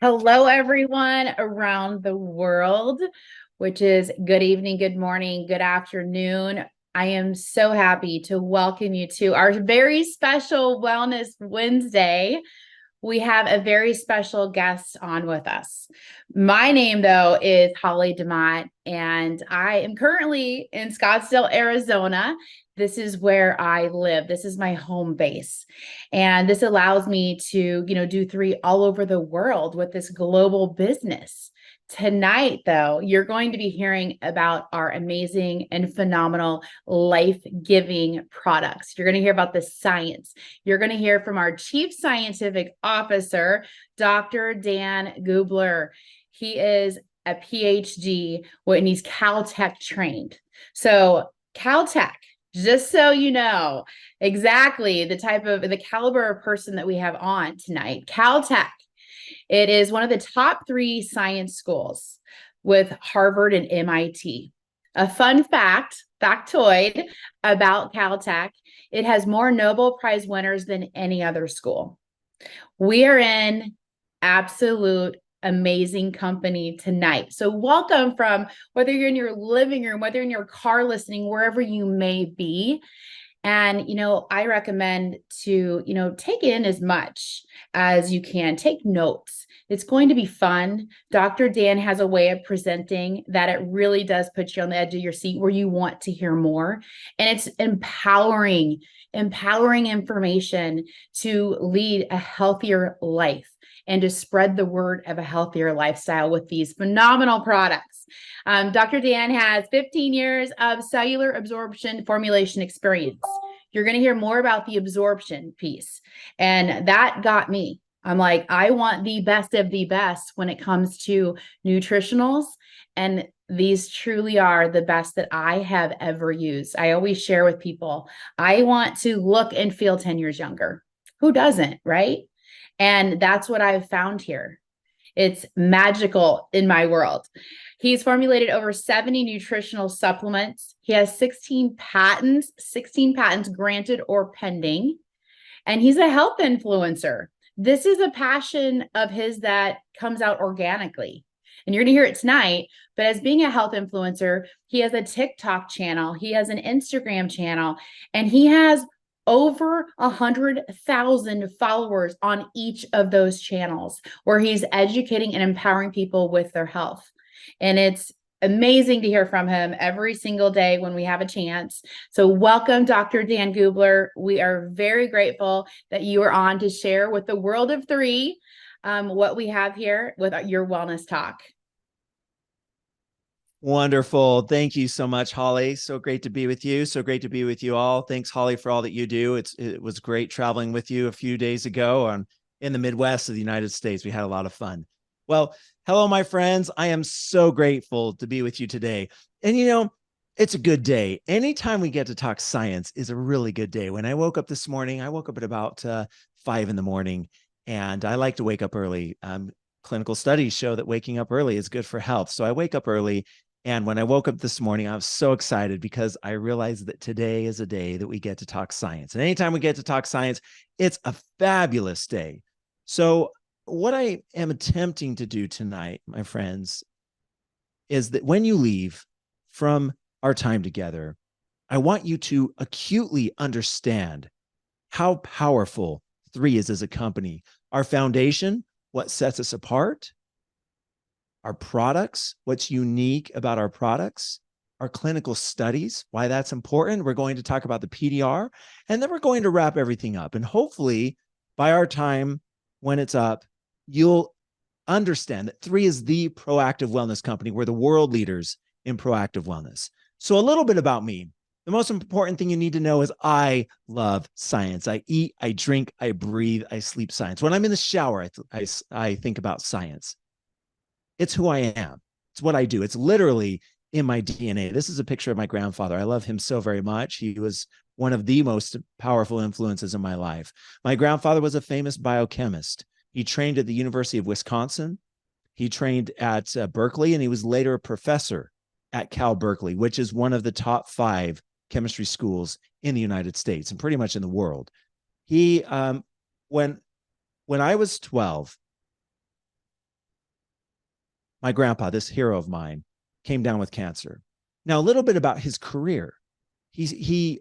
Hello, everyone around the world, which is good evening, good morning, good afternoon. I am so happy to welcome you to our very special Wellness Wednesday. We have a very special guest on with us. My name, though, is Holly Demott, and I am currently in Scottsdale, Arizona. This is where I live. This is my home base. And this allows me to, do three all over the world with this global business. Tonight, though, you're going to be hearing about our amazing and phenomenal life-giving products. You're going to hear about the science. You're going to hear from our Chief Scientific Officer, Dr. Dan Gubler. He is a PhD, and he's Caltech trained. So Caltech, just so you know exactly the caliber of person that we have on tonight, Caltech. It is one of the top three science schools with Harvard and MIT. A fun factoid about Caltech, it has more Nobel Prize winners than any other school. We are in absolute amazing company tonight. So welcome from whether you're in your living room, whether in your car listening, wherever you may be. And, I recommend to, take in as much as you can. Take notes. It's going to be fun. Dr. Dan has a way of presenting that it really does put you on the edge of your seat where you want to hear more. And it's empowering information to lead a healthier life and to spread the word of a healthier lifestyle with these phenomenal products. Dr. Dan has 15 years of cellular absorption formulation experience. You're going to hear more about the absorption piece. And that got me. I'm like, I want the best of the best when it comes to nutritionals. And these truly are the best that I have ever used. I always share with people, I want to look and feel 10 years younger. Who doesn't, right? And that's what I've found here. It's magical in my world. He's formulated over 70 nutritional supplements. He has 16 patents granted or pending. And he's a health influencer. This is a passion of his that comes out organically. And you're going to hear it tonight. But as being a health influencer, he has a TikTok channel, he has an Instagram channel, and he has over 100,000 followers on each of those channels where he's educating and empowering people with their health. And it's amazing to hear from him every single day when we have a chance. So welcome, Dr. Dan Gubler. We are very grateful that you are on to share with the world of three what we have here with your wellness talk. Wonderful. Thank you so much, Holly. So great to be with you. So great to be with you all. Thanks, Holly, for all that you do. It was great traveling with you a few days ago in the Midwest of the United States. We had a lot of fun. Well, hello, my friends. I am so grateful to be with you today. And it's a good day. Anytime we get to talk science is a really good day. When I woke up this morning, I woke up at about 5 a.m, and I like to wake up early. Clinical studies show that waking up early is good for health. So I wake up early. And when I woke up this morning, I was so excited because I realized that today is a day that we get to talk science. And anytime we get to talk science, it's a fabulous day. So what I am attempting to do tonight, my friends, is that when you leave from our time together, I want you to acutely understand how powerful 3 is as a company. Our foundation, what sets us apart, our products, what's unique about our products, our clinical studies, why that's important. We're going to talk about the PDR, and then we're going to wrap everything up. And hopefully by our time when it's up, you'll understand that 3 is the proactive wellness company. We're the world leaders in proactive wellness. So a little bit about me. The most important thing you need to know is I love science. I eat, I drink, I breathe, I sleep science. When I'm in the shower, I think about science. It's who I am. It's what I do. It's literally in my DNA. This is a picture of my grandfather. I love him so very much. He was one of the most powerful influences in my life. My grandfather was a famous biochemist. He trained at the University of Wisconsin. He trained at Berkeley, and he was later a professor at Cal Berkeley, which is one of the top 5 chemistry schools in the United States and pretty much in the world. He, when I was 12, my grandpa, this hero of mine, came down with cancer. Now, a little bit about his career. He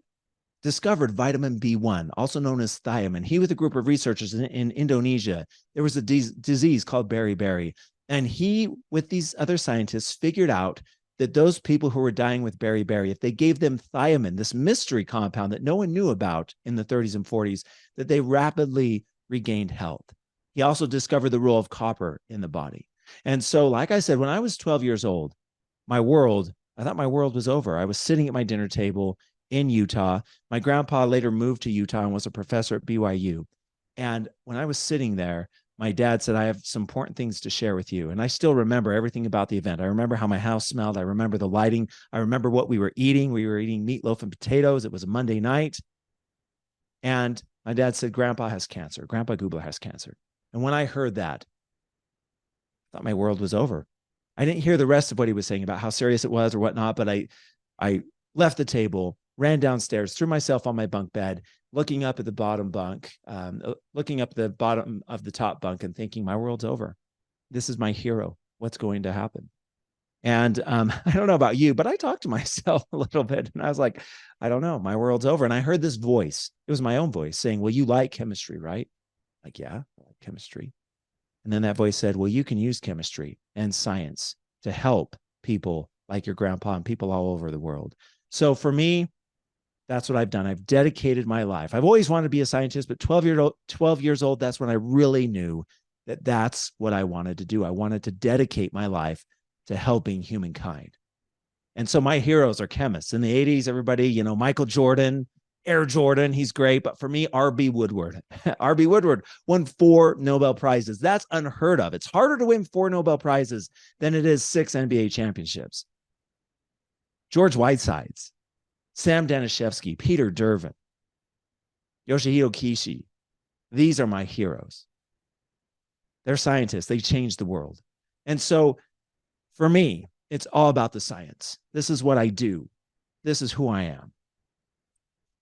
discovered vitamin B1, also known as thiamine. He, with a group of researchers in Indonesia, there was a disease called beriberi. And he, with these other scientists, figured out that those people who were dying with beriberi, if they gave them thiamine, this mystery compound that no one knew about in the 30s and 40s, that they rapidly regained health. He also discovered the role of copper in the body. And so, like I said, when I was 12 years old, I thought my world was over. I was sitting at my dinner table in Utah. My grandpa later moved to Utah and was a professor at BYU. And when I was sitting there, my dad said, I have some important things to share with you. And I still remember everything about the event. I remember how my house smelled. I remember the lighting. I remember what we were eating. We were eating meatloaf and potatoes. It was a Monday night. And my dad said, Grandpa has cancer. Grandpa Gubler has cancer. And when I heard that, I thought my world was over. I didn't hear the rest of what he was saying about how serious it was or whatnot, but I left the table, ran downstairs, threw myself on my bunk bed, looking up at the bottom bunk, looking up the bottom of the top bunk and thinking, my world's over. This is my hero. What's going to happen? And I don't know about you, but I talked to myself a little bit and I was like, I don't know, my world's over. And I heard this voice. It was my own voice saying, well, you like chemistry, right? Like, yeah, I like chemistry. And then that voice said, well, you can use chemistry and science to help people like your grandpa and people all over the world. So for me, that's what I've done. I've dedicated my life. I've always wanted to be a scientist, but 12 years old, that's when I really knew that that's what I wanted to do. I wanted to dedicate my life to helping humankind. And so my heroes are chemists. In the 80s, everybody, Michael Jordan, Air Jordan, he's great. But for me, R.B. Woodward. R.B. Woodward won 4 Nobel Prizes. That's unheard of. It's harder to win 4 Nobel Prizes than it is 6 NBA championships. George Whitesides, Sam Danishevsky, Peter Dervin, Yoshihiro Kishi. These are my heroes. They're scientists. They changed the world. And so for me, it's all about the science. This is what I do. This is who I am.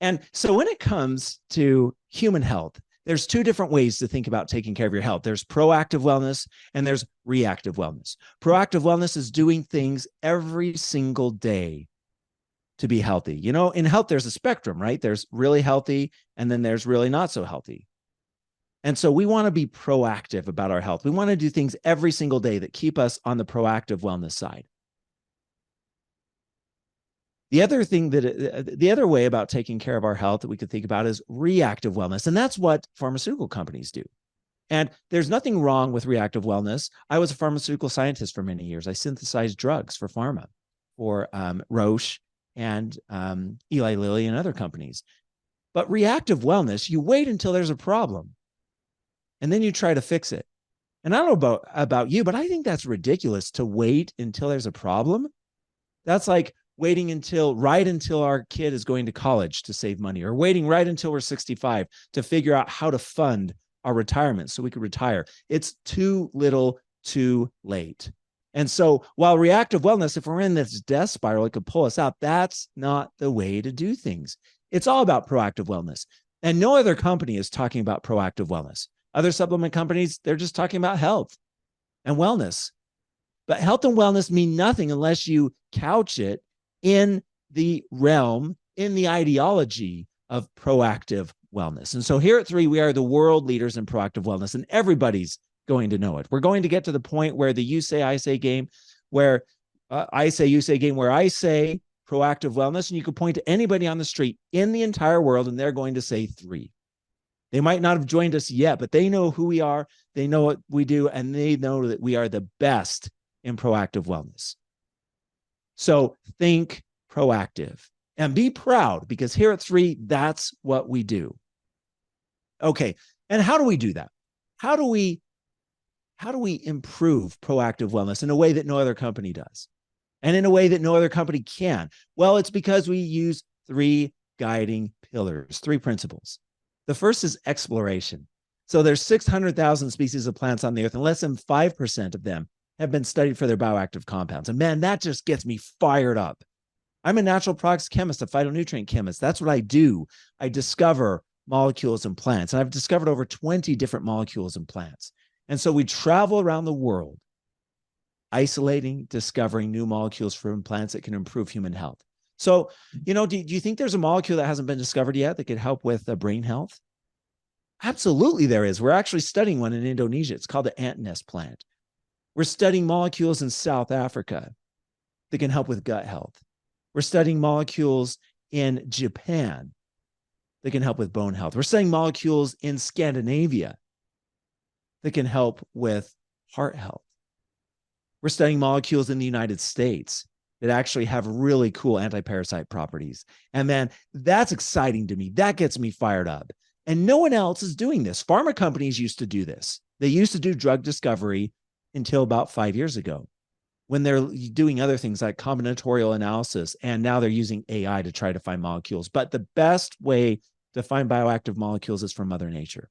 And so when it comes to human health, there's 2 different ways to think about taking care of your health. There's proactive wellness and there's reactive wellness. Proactive wellness is doing things every single day to be healthy. In health, there's a spectrum, right? There's really healthy and then there's really not so healthy. And so we want to be proactive about our health. We want to do things every single day that keep us on the proactive wellness side. The other way about taking care of our health that we could think about is reactive wellness. And that's what pharmaceutical companies do. And there's nothing wrong with reactive wellness. I was a pharmaceutical scientist for many years. I synthesized drugs for pharma, for Roche and Eli Lilly and other companies. But reactive wellness, you wait until there's a problem and then you try to fix it. And I don't know about you, but I think that's ridiculous to wait until there's a problem. That's like waiting right until our kid is going to college to save money, or waiting right until we're 65 to figure out how to fund our retirement so we could retire. It's too little, too late. And so while reactive wellness, if we're in this death spiral, it could pull us out. That's not the way to do things. It's all about proactive wellness. And no other company is talking about proactive wellness. Other supplement companies, they're just talking about health and wellness. But health and wellness mean nothing unless you couch it in the realm, in the ideology of proactive wellness. And so here at 3, we are the world leaders in proactive wellness, and everybody's going to know it. We're going to get to the point where the you say, I say game, where I say, you say game, where I say proactive wellness, and you can point to anybody on the street in the entire world, and they're going to say 3. They might not have joined us yet, but they know who we are, they know what we do, and they know that we are the best in proactive wellness. So think proactive and be proud, because here at 3, that's what we do. Okay. And how do we do that? How do we improve proactive wellness in a way that no other company does? And in a way that no other company can? Well, it's because we use 3 guiding pillars, 3 principles. The first is exploration. So there's 600,000 species of plants on the earth, and less than 5% of them have been studied for their bioactive compounds. And man, that just gets me fired up. I'm a natural products chemist, a phytonutrient chemist. That's what I do. I discover molecules in plants, and I've discovered over 20 different molecules in plants. And so we travel around the world isolating, discovering new molecules from plants that can improve human health. So, do you think there's a molecule that hasn't been discovered yet that could help with brain health? Absolutely, there is. We're actually studying one in Indonesia. It's called the ant nest plant. We're studying molecules in South Africa that can help with gut health. We're studying molecules in Japan that can help with bone health. We're studying molecules in Scandinavia that can help with heart health. We're studying molecules in the United States that actually have really cool anti-parasite properties. And man, that's exciting to me. That gets me fired up. And no one else is doing this. Pharma companies used to do this. They used to do drug discovery until about 5 years ago, when they're doing other things like combinatorial analysis, and now they're using AI to try to find molecules. But the best way to find bioactive molecules is from Mother Nature.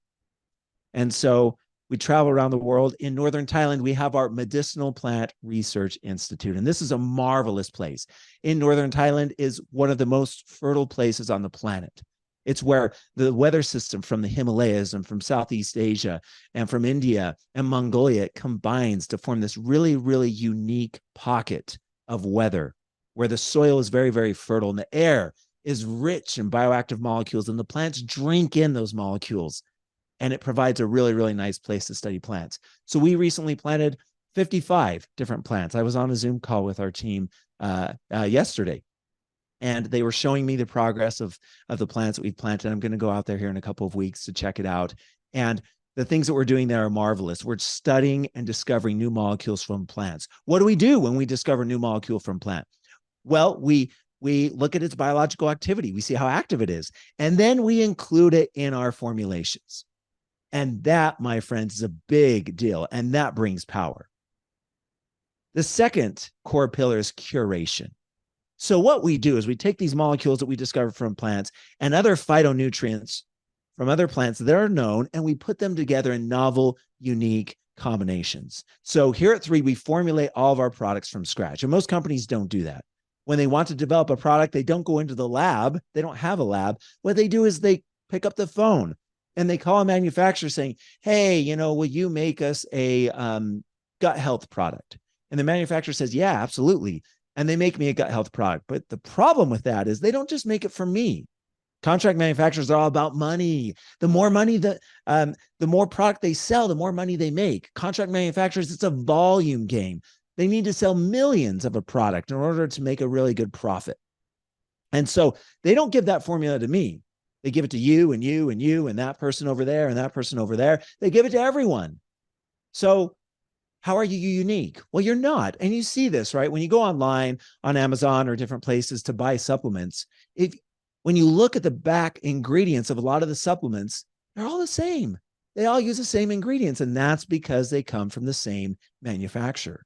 And so we travel around the world. In northern Thailand, we have our Medicinal Plant Research Institute, and this is a marvelous place. In northern Thailand is one of the most fertile places on the planet. It's where the weather system from the Himalayas and from Southeast Asia and from India and Mongolia combines to form this really, really unique pocket of weather where the soil is very, very fertile and the air is rich in bioactive molecules, and the plants drink in those molecules. And it provides a really, really nice place to study plants. So we recently planted 55 different plants. I was on a Zoom call with our team yesterday, and they were showing me the progress of the plants that we've planted. I'm going to go out there here in a couple of weeks to check it out. And the things that we're doing there are marvelous. We're studying and discovering new molecules from plants. What do we do when we discover a new molecule from plant? Well, we look at its biological activity. We see how active it is. And then we include it in our formulations. And that, my friends, is a big deal. And that brings power. The second core pillar is curation. So what we do is we take these molecules that we discovered from plants and other phytonutrients from other plants that are known, and we put them together in novel, unique combinations. So here at 3, we formulate all of our products from scratch. And most companies don't do that. When they want to develop a product, they don't go into the lab. They don't have a lab. What they do is they pick up the phone and they call a manufacturer saying, hey, will you make us a gut health product? And the manufacturer says, yeah, absolutely. And they make me a gut health product. But the problem with that is they don't just make it for me. Contract manufacturers are all about money. The more money, the more product they sell, the more money they make. Contract manufacturers, it's a volume game. They need to sell millions of a product in order to make a really good profit. And so they don't give that formula to me. They give it to you and you and you and that person over there and that person over there. They give it to everyone. So how are you unique? Well, you're not. And you see this, right? When you go online on Amazon or different places to buy supplements, when you look at the back ingredients of a lot of the supplements, they're all the same. They all use the same ingredients, and that's because they come from the same manufacturer.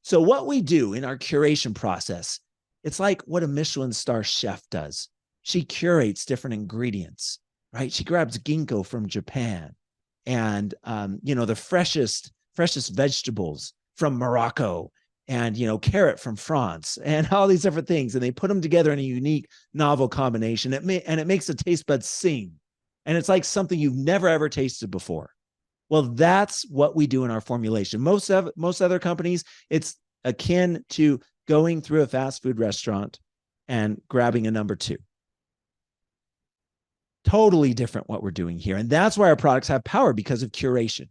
So what we do in our curation process, it's like what a Michelin star chef does. She curates different ingredients, right? She grabs ginkgo from Japan and, the freshest vegetables from Morocco and, carrot from France and all these different things. And they put them together in a unique, novel combination. And it makes the taste buds sing. And it's like something you've never, ever tasted before. Well, that's what we do in our formulation. Most other companies, it's akin to going through a fast food restaurant and grabbing a number 2. Totally different what we're doing here. And that's why our products have power, because of curation.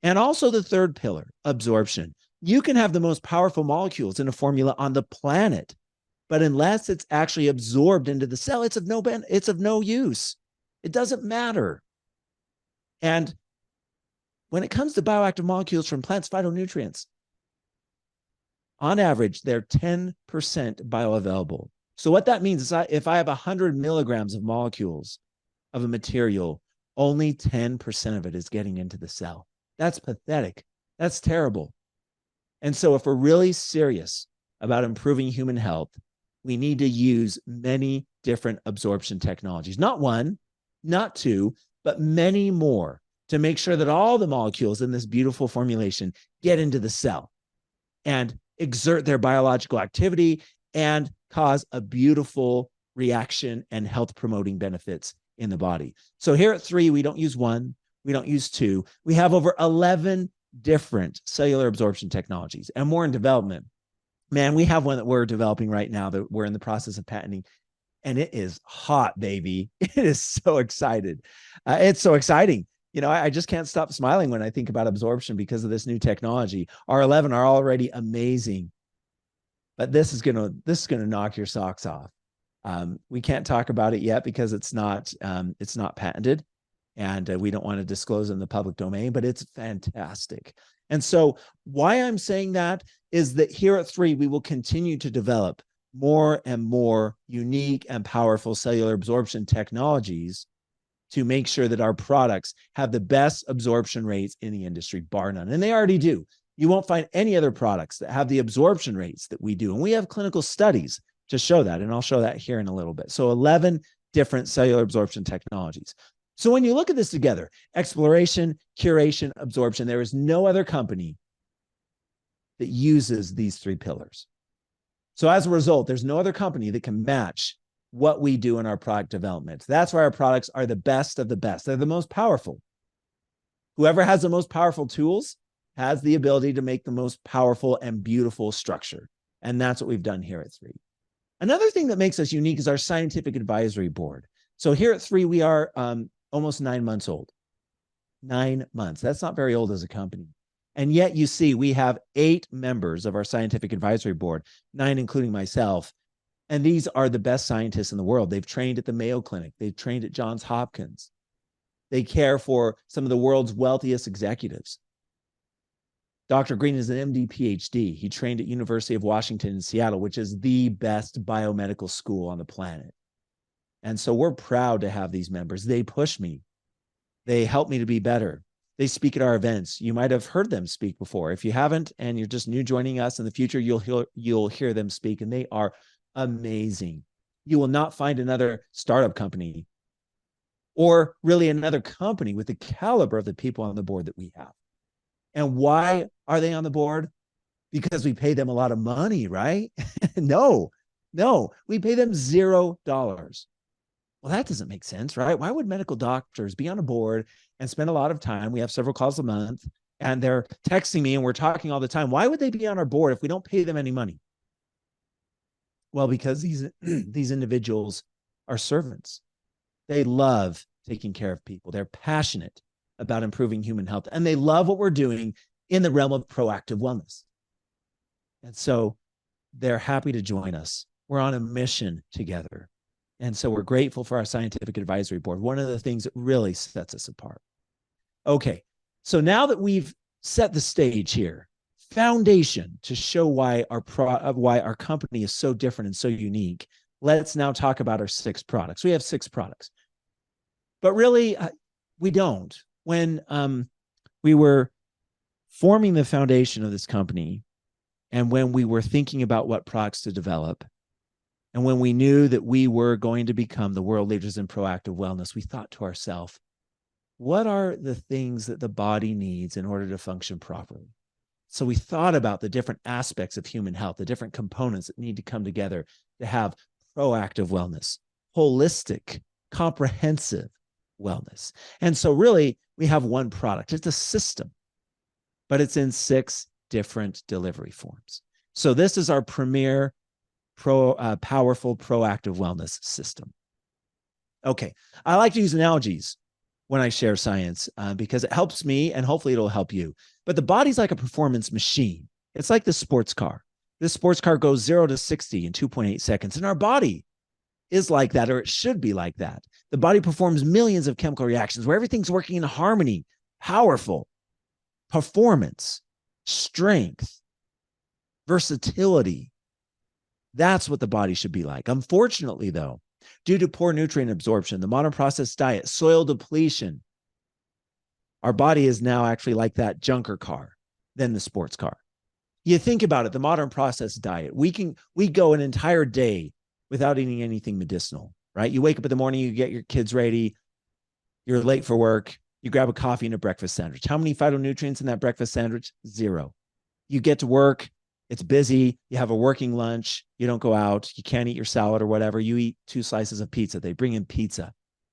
And also the third pillar, absorption. You can have the most powerful molecules in a formula on the planet, but unless it's actually absorbed into the cell, it's of no use. It doesn't matter. And when it comes to bioactive molecules from plants, phytonutrients, on average, they're 10% bioavailable. So what that means is if I have 100 milligrams of molecules of a material, only 10% of it is getting into the cell. That's pathetic. That's terrible. And so if we're really serious about improving human health, we need to use many different absorption technologies. Not one, not 2, but many more to make sure that all the molecules in this beautiful formulation get into the cell and exert their biological activity and cause a beautiful reaction and health promoting benefits in the body. So here at 3, we don't use 1, we don't use 2. We have over 11 different cellular absorption technologies, and more in development. Man, we have one that we're developing right now that we're in the process of patenting, and it is hot, baby. It is so excited. It's so exciting. I just can't stop smiling when I think about absorption because of this new technology. Our 11 are already amazing, but this is gonna knock your socks off. We can't talk about it yet because it's not patented, and we don't want to disclose in the public domain, but it's fantastic. And so why I'm saying that is that here at 3, we will continue to develop more and more unique and powerful cellular absorption technologies to make sure that our products have the best absorption rates in the industry, bar none. And they already do. You won't find any other products that have the absorption rates that we do. And we have clinical studies to show that, and I'll show that here in a little bit. So 11 different cellular absorption technologies. So when you look at this together, exploration, curation, absorption, there is no other company that uses these 3 pillars. So as a result, there's no other company that can match what we do in our product development. That's why our products are the best of the best. They're the most powerful. Whoever has the most powerful tools has the ability to make the most powerful and beautiful structure. And that's what we've done here at 3. Another thing that makes us unique is our scientific advisory board. So here at 3, we are almost 9 months old. 9 months. That's not very old as a company. And yet you see, we have 8 members of our scientific advisory board, 9 including myself. And these are the best scientists in the world. They've trained at the Mayo Clinic. They've trained at Johns Hopkins. They care for some of the world's wealthiest executives. Dr. Green is an MD, PhD. He trained at University of Washington in Seattle, which is the best biomedical school on the planet. And so we're proud to have these members. They push me. They help me to be better. They speak at our events. You might have heard them speak before. If you haven't, and you're just new joining us in the future, you'll hear them speak, and they are amazing. You will not find another startup company or really another company with the caliber of the people on the board that we have. And why are they on the board? Because we pay them a lot of money, right? No, we pay them $0. Well, that doesn't make sense, right? Why would medical doctors be on a board and spend a lot of time? We have several calls a month, and they're texting me and we're talking all the time. Why would they be on our board if we don't pay them any money? Well, because these individuals are servants. They love taking care of people. They're passionate about improving human health, and they love what we're doing in the realm of proactive wellness. And so they're happy to join us. We're on a mission together. And so we're grateful for our scientific advisory board. One of the things that really sets us apart. Okay, so now that we've set the stage here, foundation to show why our company is so different and so unique, let's now talk about our 6 products. We have 6 products, but really we don't. When we were forming the foundation of this company, and when we were thinking about what products to develop, and when we knew that we were going to become the world leaders in proactive wellness, we thought to ourselves, what are the things that the body needs in order to function properly? So we thought about the different aspects of human health, the different components that need to come together to have proactive wellness, holistic, comprehensive wellness. And so really, we have one product. It's a system, but it's in 6 different delivery forms. So this is our premier powerful proactive wellness system. Okay, I like to use analogies when I share science because it helps me, and hopefully it'll help you. But the body's like a performance machine. It's like the sports car. This sports car goes 0 to 60 in 2.8 seconds, and our body is like that, or it should be like that. The body performs millions of chemical reactions where everything's working in harmony, powerful, performance, strength, versatility. That's what the body should be like. Unfortunately, though, due to poor nutrient absorption, the modern processed diet, soil depletion, our body is now actually like that junker car than the sports car. You think about it, the modern processed diet, we go an entire day without eating anything medicinal, right? You wake up in the morning, you get your kids ready, you're late for work, you grab a coffee and a breakfast sandwich. How many phytonutrients in that breakfast sandwich? 0. You get to work, it's busy, you have a working lunch, you don't go out, you can't eat your salad or whatever, you eat 2 slices of pizza. They bring in pizza.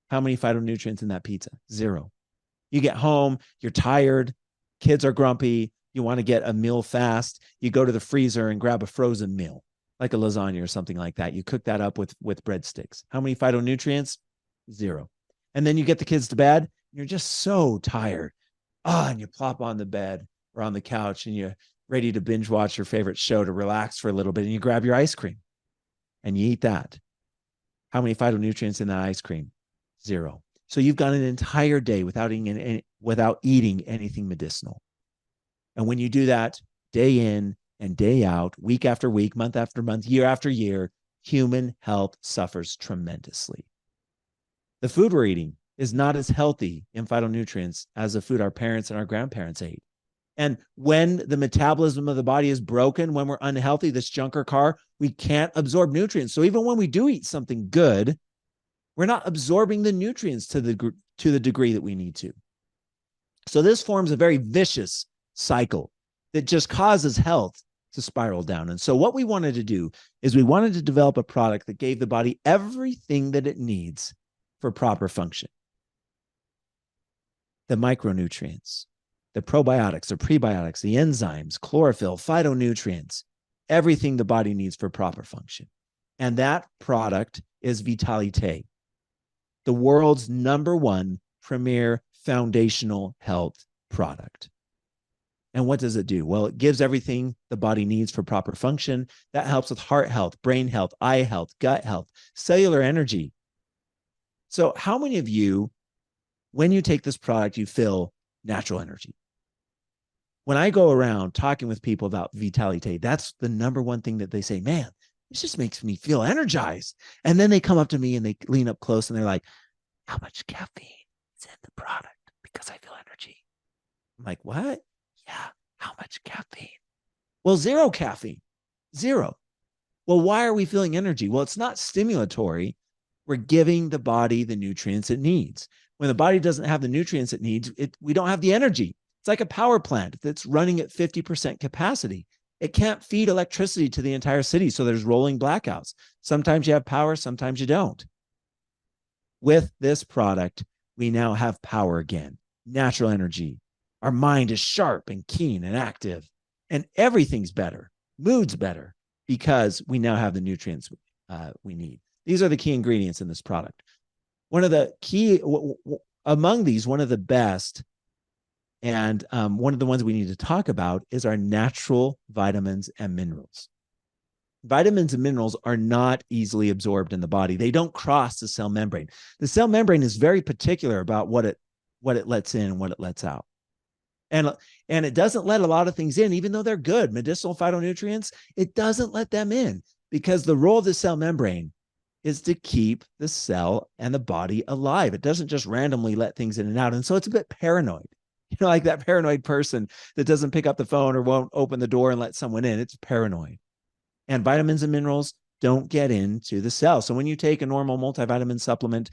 How many phytonutrients in that pizza? 0. You get home, you're tired, Kids are grumpy. You want to get a meal fast. You go to the freezer and grab a frozen meal, like a lasagna or something like that. You cook that up with breadsticks. How many phytonutrients? Zero. And then you get the kids to bed. You're just so tired. And you plop on the bed or on the couch and you're ready to binge watch your favorite show to relax for a little bit. And you grab your ice cream and you eat that. How many phytonutrients in that ice cream? Zero. So you've got an entire day without eating anything medicinal. And when you do that day in and day out, week after week, month after month, year after year, human health suffers tremendously. The food we're eating is not as healthy in phytonutrients as the food our parents and our grandparents ate. And when the metabolism of the body is broken, when we're unhealthy, this junker car, we can't absorb nutrients. So even when we do eat something good, we're not absorbing the nutrients to the degree that we need to. So this forms a very vicious cycle that just causes health to spiral down. And so what we wanted to do is we wanted to develop a product that gave the body everything that it needs for proper function. The micronutrients, the probiotics, the prebiotics, the enzymes, chlorophyll, phytonutrients, everything the body needs for proper function. And that product is Vitalite, the world's #1 premier foundational health product. And what does it do? Well, it gives everything the body needs for proper function. That helps with heart health, brain health, eye health, gut health, cellular energy. So how many of you, when you take this product, you feel natural energy? When I go around talking with people about Vitalite, that's the #1 thing that they say, man, this just makes me feel energized. And then they come up to me and they lean up close and they're like, how much caffeine is in the product? Because I feel energy. I'm like, what? Yeah. How much caffeine? Well, 0 caffeine, 0. Well, why are we feeling energy? Well, it's not stimulatory. We're giving the body the nutrients it needs. When the body doesn't have the nutrients it needs, we don't have the energy. It's like a power plant that's running at 50% capacity. It can't feed electricity to the entire city. So there's rolling blackouts. Sometimes you have power, sometimes you don't. With this product, we now have power again, natural energy. Our mind is sharp and keen and active, and everything's better. Mood's better because we now have the nutrients we need. These are the key ingredients in this product. One of the key, among these, one of the best, and one of the ones we need to talk about is our natural vitamins and minerals. Vitamins and minerals are not easily absorbed in the body. They don't cross the cell membrane. The cell membrane is very particular about what it lets in and what it lets out. And it doesn't let a lot of things in, even though they're good. Medicinal phytonutrients, it doesn't let them in because the role of the cell membrane is to keep the cell and the body alive. It doesn't just randomly let things in and out. And so it's a bit paranoid. You know, like that paranoid person that doesn't pick up the phone or won't open the door and let someone in. It's paranoid. And vitamins and minerals don't get into the cell. So when you take a normal multivitamin supplement,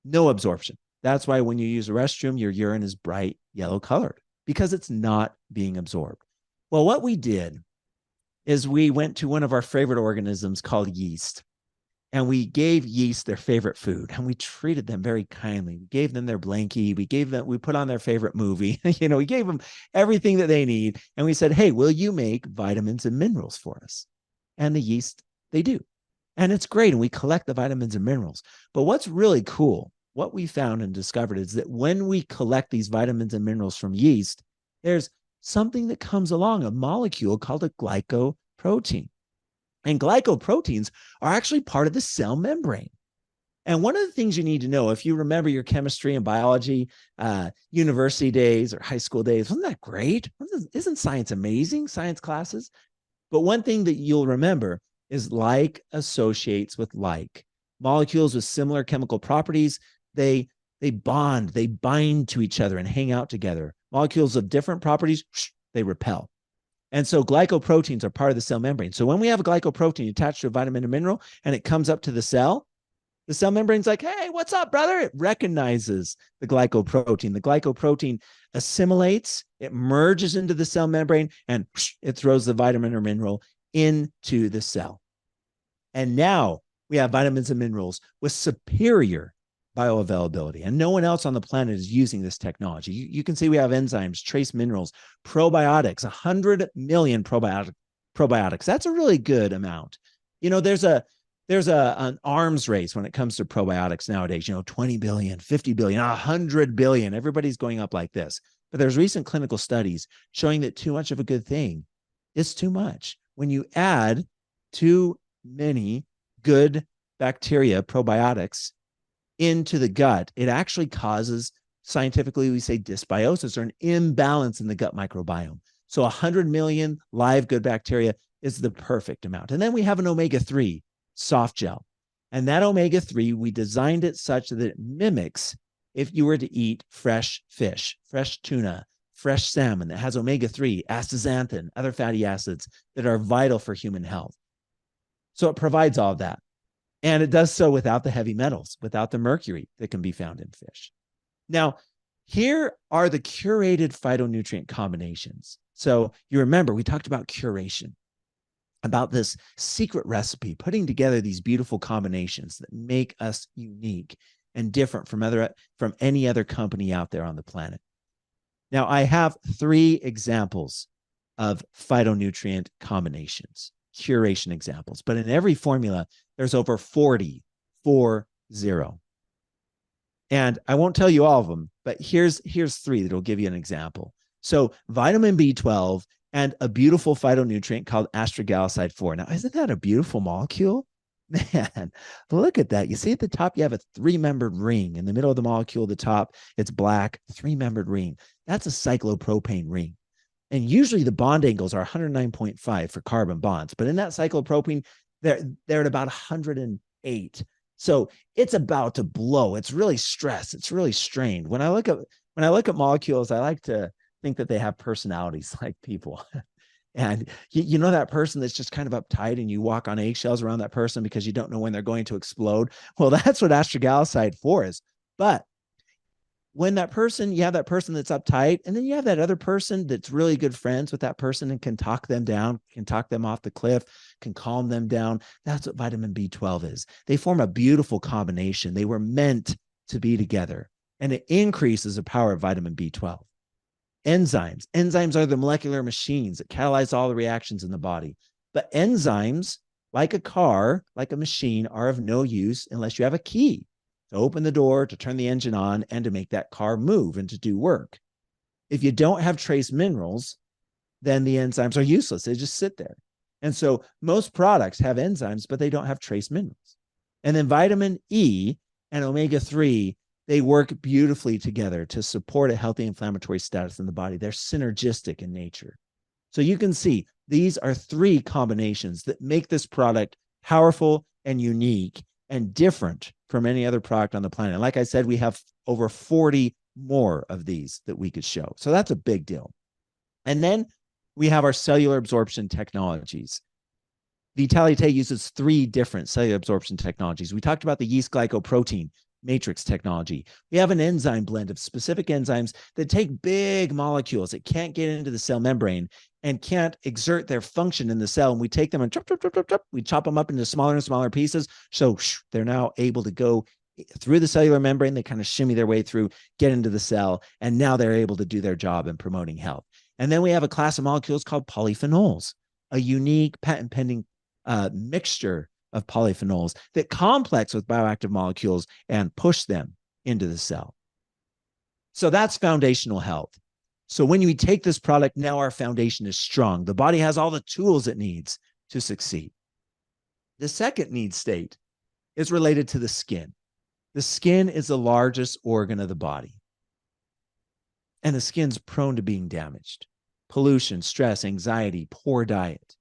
no absorption. That's why when you use a restroom, your urine is bright yellow colored because it's not being absorbed. Well, what we did is we went to one of our favorite organisms called yeast, and we gave yeast their favorite food, and we treated them very kindly. We gave them their blankie. We put on their favorite movie. We gave them everything that they need. And we said, hey, will you make vitamins and minerals for us? And the yeast, they do. And it's great. And we collect the vitamins and minerals. But what's really cool, what we found and discovered is that when we collect these vitamins and minerals from yeast, there's something that comes along, a molecule called a glycoprotein. And glycoproteins are actually part of the cell membrane. And one of the things you need to know, if you remember your chemistry and biology, university days or high school days, wasn't that great? Isn't science amazing, science classes? But one thing that you'll remember is like associates with like. Molecules with similar chemical properties, they bond, they bind to each other and hang out together. Molecules of different properties, they repel. And so glycoproteins are part of the cell membrane. So when we have a glycoprotein attached to a vitamin or mineral and it comes up to the cell membrane's like, hey, what's up, brother? It recognizes the glycoprotein. The glycoprotein assimilates, it merges into the cell membrane, and it throws the vitamin or mineral into the cell. And now we have vitamins and minerals with superior bioavailability. And no one else on the planet is using this technology. You can see we have enzymes, trace minerals, probiotics, 100 million probiotics. That's a really good amount. There's an arms race when it comes to probiotics nowadays, 20 billion, 50 billion, 100 billion. Everybody's going up like this. But there's recent clinical studies showing that too much of a good thing is too much. When you add too many good bacteria, probiotics, into the gut, it actually causes, scientifically, we say dysbiosis, or an imbalance in the gut microbiome. So 100 million live good bacteria is the perfect amount. And then we have an omega-3 soft gel. And that omega-3, we designed it such that it mimics if you were to eat fresh fish, fresh tuna, fresh salmon that has omega-3, astaxanthin, other fatty acids that are vital for human health. So it provides all of that. And it does so without the heavy metals, without the mercury that can be found in fish. Now, here are the curated phytonutrient combinations. So you remember, we talked about curation, about this secret recipe, putting together these beautiful combinations that make us unique and different from any other company out there on the planet. Now, I have 3 examples of phytonutrient combinations, curation examples, but in every formula, there's over 40. And I won't tell you all of them, but here's 3 that'll give you an example. So vitamin B12 and a beautiful phytonutrient called astragaloside 4. Now, isn't that a beautiful molecule? Man, look at that. You see at the top, you have a 3-membered ring. In the middle of the molecule, the top, it's black, 3-membered ring. That's a cyclopropane ring. And usually the bond angles are 109.5 for carbon bonds. But in that cyclopropane, they're at about 108. So it's about to blow. It's really stressed. It's really strained. When I look at molecules, I like to think that they have personalities like people. And you know that person that's just kind of uptight and you walk on eggshells around that person because you don't know when they're going to explode? Well, that's what astragaloside 4 is. But when you have that person that's uptight, and then you have that other person that's really good friends with that person and can talk them down, can talk them off the cliff, can calm them down. That's what vitamin B12 is. They form a beautiful combination. They were meant to be together, and it increases the power of vitamin B12. Enzymes are the molecular machines that catalyze all the reactions in the body. But enzymes, like a car, like a machine, are of no use unless you have a key to open the door, to turn the engine on, and to make that car move and to do work. If you don't have trace minerals, then the enzymes are useless. They just sit there. And so most products have enzymes, but they don't have trace minerals. And then vitamin E and omega-3, they work beautifully together to support a healthy inflammatory status in the body. They're synergistic in nature. So you can see these are 3 combinations that make this product powerful and unique and different from any other product on the planet. And like I said, we have over 40 more of these that we could show. So that's a big deal. And then we have our cellular absorption technologies. Vitalite uses 3 different cellular absorption technologies. We talked about the yeast glycoprotein matrix technology. We have an enzyme blend of specific enzymes that take big molecules that can't get into the cell membrane and can't exert their function in the cell. And we take them and we chop them up into smaller and smaller pieces. So they're now able to go through the cellular membrane. They kind of shimmy their way through, get into the cell, and now they're able to do their job in promoting health. And then we have a class of molecules called polyphenols, a unique patent pending mixture of polyphenols that complex with bioactive molecules and push them into the cell. So that's foundational health. So when we take this product, now our foundation is strong. The body has all the tools it needs to succeed. The second need state is related to the skin. The skin is the largest organ of the body. And the skin's prone to being damaged. Pollution, stress, anxiety, poor diet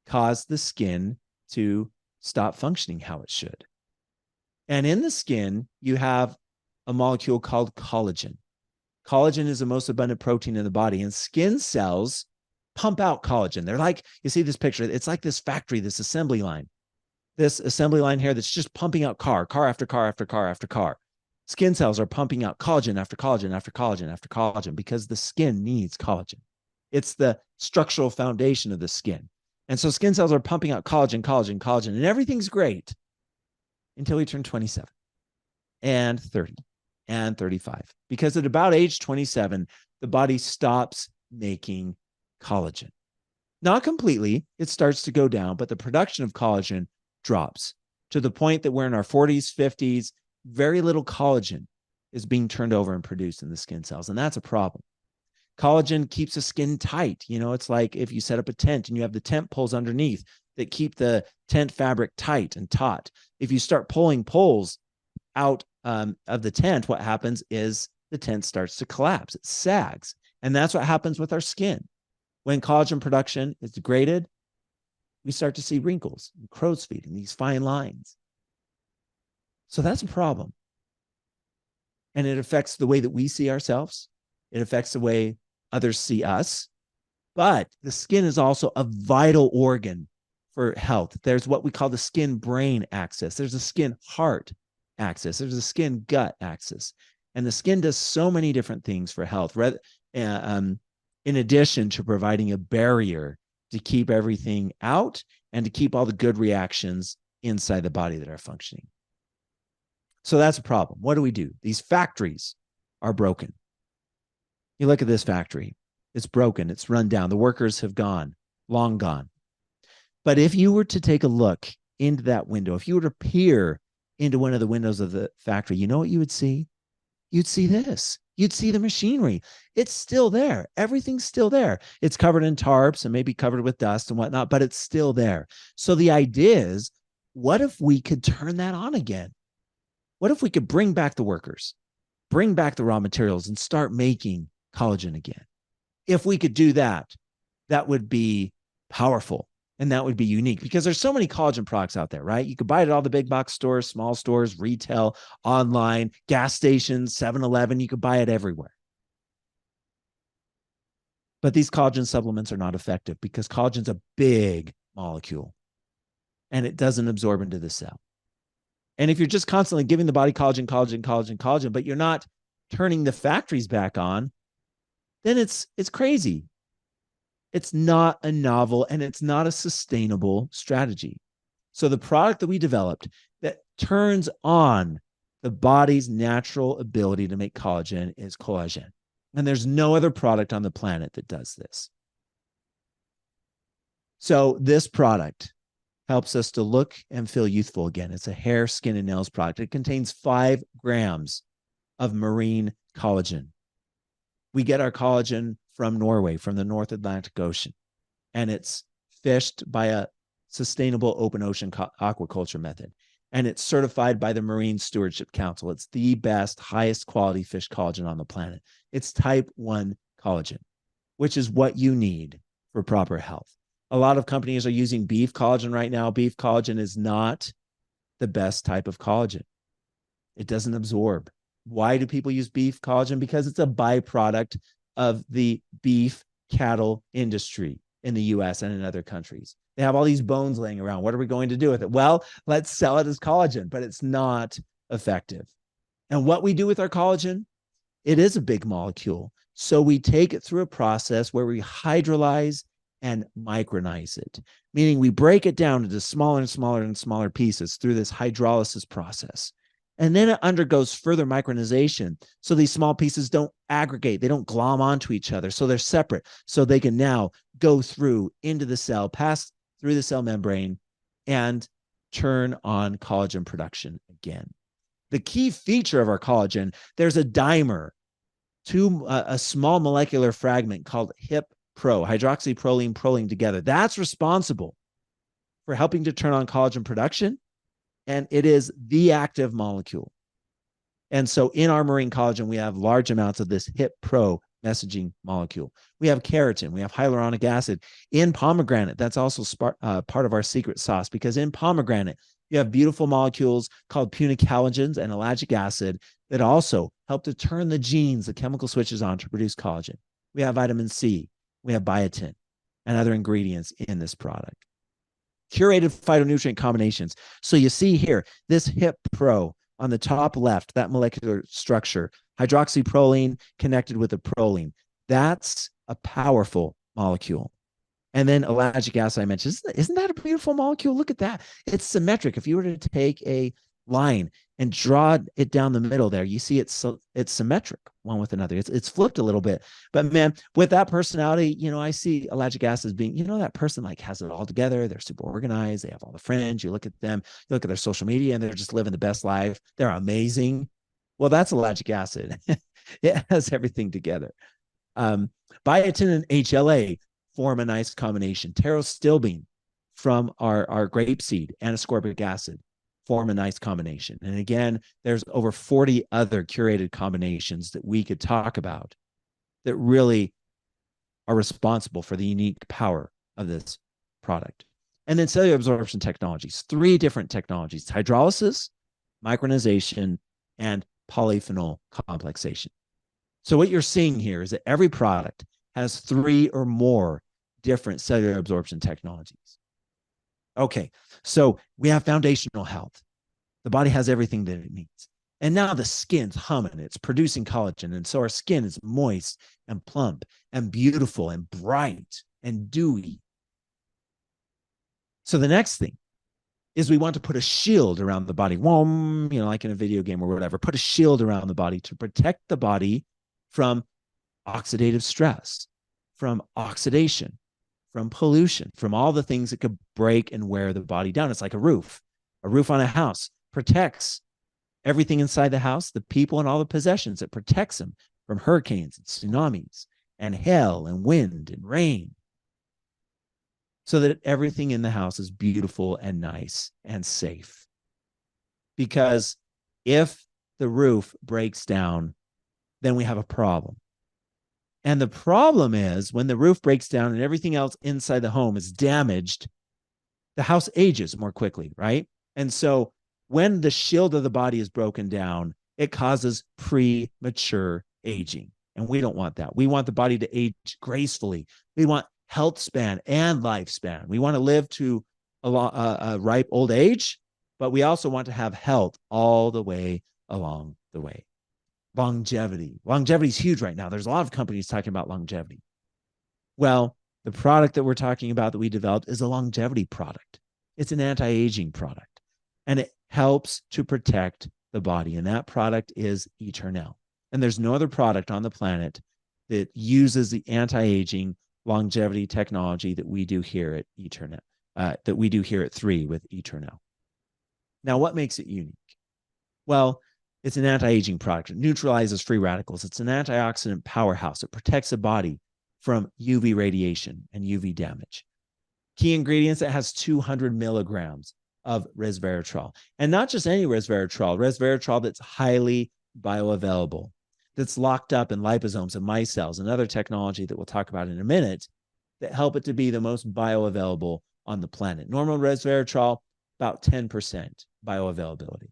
cause the skin to stop functioning how it should. And in the skin, you have a molecule called collagen. Collagen is the most abundant protein in the body, and skin cells pump out collagen. They're like, you see this picture, it's like this factory, this assembly line here that's just pumping out car after car after car after car. Skin cells are pumping out collagen after collagen after collagen after collagen because the skin needs collagen. It's the structural foundation of the skin. And so skin cells are pumping out collagen, and everything's great until we turn 27. and 30 and 35. Because at about age 27, the body stops making collagen. Not completely, it starts to go down, but the production of collagen drops to the point that we're in our 40s, 50s, very little collagen is being turned over and produced in the skin cells. And that's a problem. Collagen keeps the skin tight. You know, it's like if you set up a tent and you have the tent poles underneath that keep the tent fabric tight and taut. If you start pulling poles out of the tent, what happens is the tent starts to collapse. It sags. And that's what happens with our skin. When collagen production is degraded, we start to see wrinkles and crow's feet and these fine lines. So that's a problem. And it affects the way that we see ourselves. It affects the way others see us. But the skin is also a vital organ for health. There's what we call the skin-brain axis. There's a skin-heart axis. There's a skin-gut axis. And the skin does so many different things for health, in addition to providing a barrier to keep everything out and to keep all the good reactions inside the body that are functioning. So that's a problem. What do? These factories are broken. You look at this factory. It's broken. It's run down. The workers have gone, long gone. But if you were to take a look into that window, if you were to peer into one of the windows of the factory, you know what you would see? You'd see this. You'd see the machinery. It's still there. Everything's still there. It's covered in tarps and maybe covered with dust and whatnot, but it's still there. So the idea is, what if we could turn that on again? What if we could bring back the workers, bring back the raw materials and start making collagen again? If we could do that, that would be powerful and that would be unique because there's so many collagen products out there, right? You could buy it at all the big box stores, small stores, retail, online, gas stations, 7-Eleven. You could buy it everywhere. But these collagen supplements are not effective because collagen's a big molecule and it doesn't absorb into the cell. And if you're just constantly giving the body collagen, but you're not turning the factories back on, then it's crazy. It's not a novel and it's not a sustainable strategy. So the product that we developed that turns on the body's natural ability to make collagen is collagen. And there's no other product on the planet that does this. So this product helps us to look and feel youthful again. It's a hair, skin, and nails product. It contains 5 grams of marine collagen. We get our collagen from Norway, from the North Atlantic Ocean, and it's fished by a sustainable open ocean aquaculture method. And it's certified by the Marine Stewardship Council. It's the best, highest quality fish collagen on the planet. It's type 1 collagen, which is what you need for proper health. A lot of companies are using beef collagen right now. Beef collagen is not the best type of collagen. It doesn't absorb. Why do people use beef collagen? Because it's a byproduct of the beef cattle industry in the US and in other countries. They have all these bones laying around. What are we going to do with it? Well, let's sell it as collagen, but it's not effective. And what we do with our collagen, it is a big molecule. So we take it through a process where we hydrolyze and micronize it, meaning we break it down into smaller and smaller and smaller pieces through this hydrolysis process. And then it undergoes further micronization. So these small pieces don't aggregate. They don't glom onto each other. So they're separate. So they can now go through into the cell, pass through the cell membrane, and turn on collagen production again. The key feature of our collagen, there's a dimer to a small molecular fragment called HIP-Pro, hydroxyproline proline together. That's responsible for helping to turn on collagen production. And it is the active molecule. And so in our marine collagen, we have large amounts of this HIP-Pro messaging molecule. We have keratin, we have hyaluronic acid. In pomegranate, that's also part of our secret sauce, because in pomegranate, you have beautiful molecules called punic halogens and ellagic acid that also help to turn the genes, the chemical switches on to produce collagen. We have vitamin C, we have biotin, and other ingredients in this product. Curated phytonutrient combinations. So you see here, this HIP-Pro on the top left, that molecular structure, hydroxyproline connected with a proline. That's a powerful molecule. And then ellagic acid I mentioned. Isn't that a beautiful molecule? Look at that. It's symmetric. If you were to take a line and draw it down the middle there, you see it's symmetric one with another. It's flipped a little bit. But man, with that personality, I see ellagic acid as being, that person like has it all together. They're super organized. They have all the friends. You look at them, you look at their social media, and they're just living the best life. They're amazing. Well, that's ellagic acid. It has everything together. Biotin and HLA form a nice combination. Pterostilbene from our grapeseed and ascorbic acid form a nice combination. And again, there's over 40 other curated combinations that we could talk about that really are responsible for the unique power of this product. And then cellular absorption technologies, 3 different technologies: hydrolysis, micronization, and polyphenol complexation. So what you're seeing here is that every product has 3 or more different cellular absorption technologies. Okay, so we have foundational health. The body has everything that it needs. And now the skin's humming, it's producing collagen. And so our skin is moist and plump and beautiful and bright and dewy. So the next thing is we want to put a shield around the body, like in a video game or whatever, put a shield around the body to protect the body from oxidative stress, from oxidation, from pollution, from all the things that could break and wear the body down. It's like a roof on a house protects everything inside the house, the people and all the possessions. It protects them from hurricanes and tsunamis and hail and wind and rain, so that everything in the house is beautiful and nice and safe. Because if the roof breaks down, then we have a problem. And the problem is when the roof breaks down and everything else inside the home is damaged, the house ages more quickly, right? And so when the shield of the body is broken down, it causes premature aging. And we don't want that. We want the body to age gracefully. We want health span and lifespan. We want to live to a ripe old age, but we also want to have health all the way along the way. Longevity. Longevity is huge right now. There's a lot of companies talking about longevity. Well, the product that we're talking about that we developed is a longevity product. It's an anti-aging product, and it helps to protect the body. And that product is Eternel. And there's no other product on the planet that uses the anti-aging longevity technology that we do here at Eternel, that we do here at 3 with Eternel. Now, what makes it unique? Well, it's an anti-aging product. It neutralizes free radicals. It's an antioxidant powerhouse. It protects the body from UV radiation and UV damage. Key ingredients: it has 200 milligrams of resveratrol. And not just any resveratrol that's highly bioavailable, that's locked up in liposomes and micelles and other technology that we'll talk about in a minute that help it to be the most bioavailable on the planet. Normal resveratrol, about 10% bioavailability.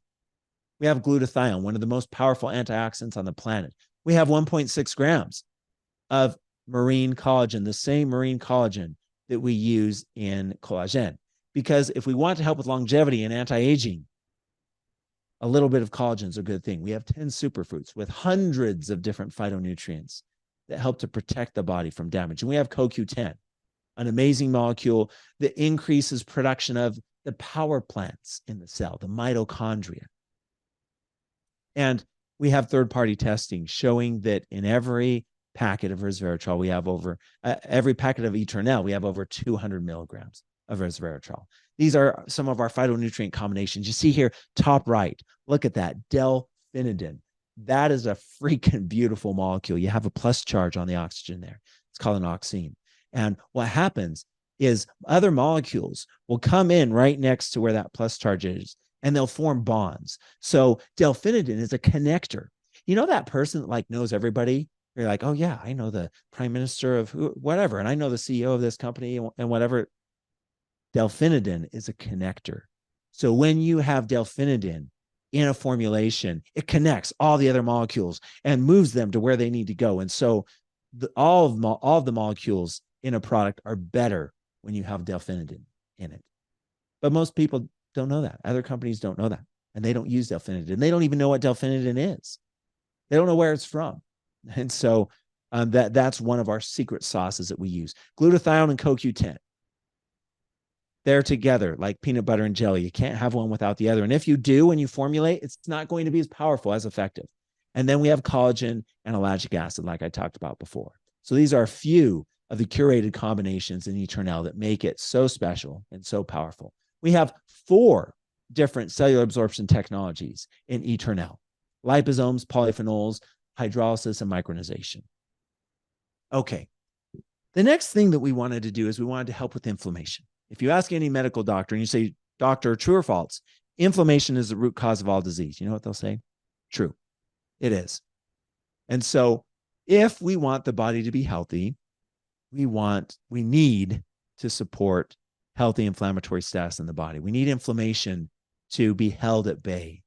We have glutathione, one of the most powerful antioxidants on the planet. We have 1.6 grams of marine collagen, the same marine collagen that we use in collagen. Because if we want to help with longevity and anti-aging, a little bit of collagen is a good thing. We have 10 superfruits with hundreds of different phytonutrients that help to protect the body from damage. And we have CoQ10, an amazing molecule that increases production of the power plants in the cell, the mitochondria. And we have third-party testing showing that in every packet of resveratrol, we have every packet of Eternel, we have over 200 milligrams of resveratrol. These are some of our phytonutrient combinations. You see here, top right, look at that, delphinidin. That is a freaking beautiful molecule. You have a plus charge on the oxygen there. It's called an oxime. And what happens is other molecules will come in right next to where that plus charge is, and they'll form bonds. So delphinidin is a connector. You know that person that like knows everybody? You're like, oh yeah, I know the prime minister of whatever, and I know the CEO of this company and whatever. Delphinidin is a connector. So when you have delphinidin in a formulation, it connects all the other molecules and moves them to where they need to go. And so all of the molecules in a product are better when you have delphinidin in it. But most people don't know that. Other companies don't know that. And they don't use delphinidin. They don't even know what delphinidin is. They don't know where it's from. And so that's one of our secret sauces that we use. Glutathione and CoQ10. They're together like peanut butter and jelly. You can't have one without the other. And if you do, when you formulate, it's not going to be as powerful, as effective. And then we have collagen and ellagic acid, like I talked about before. So these are a few of the curated combinations in Eternel that make it so special and so powerful. We have 4 different cellular absorption technologies in Eternel: liposomes, polyphenols, hydrolysis, and micronization. Okay. The next thing that we wanted to do is we wanted to help with inflammation. If you ask any medical doctor and you say, doctor, true or false, inflammation is the root cause of all disease, you know what they'll say? True. It is. And so if we want the body to be healthy, we need to support healthy inflammatory status in the body. We need inflammation to be held at bay.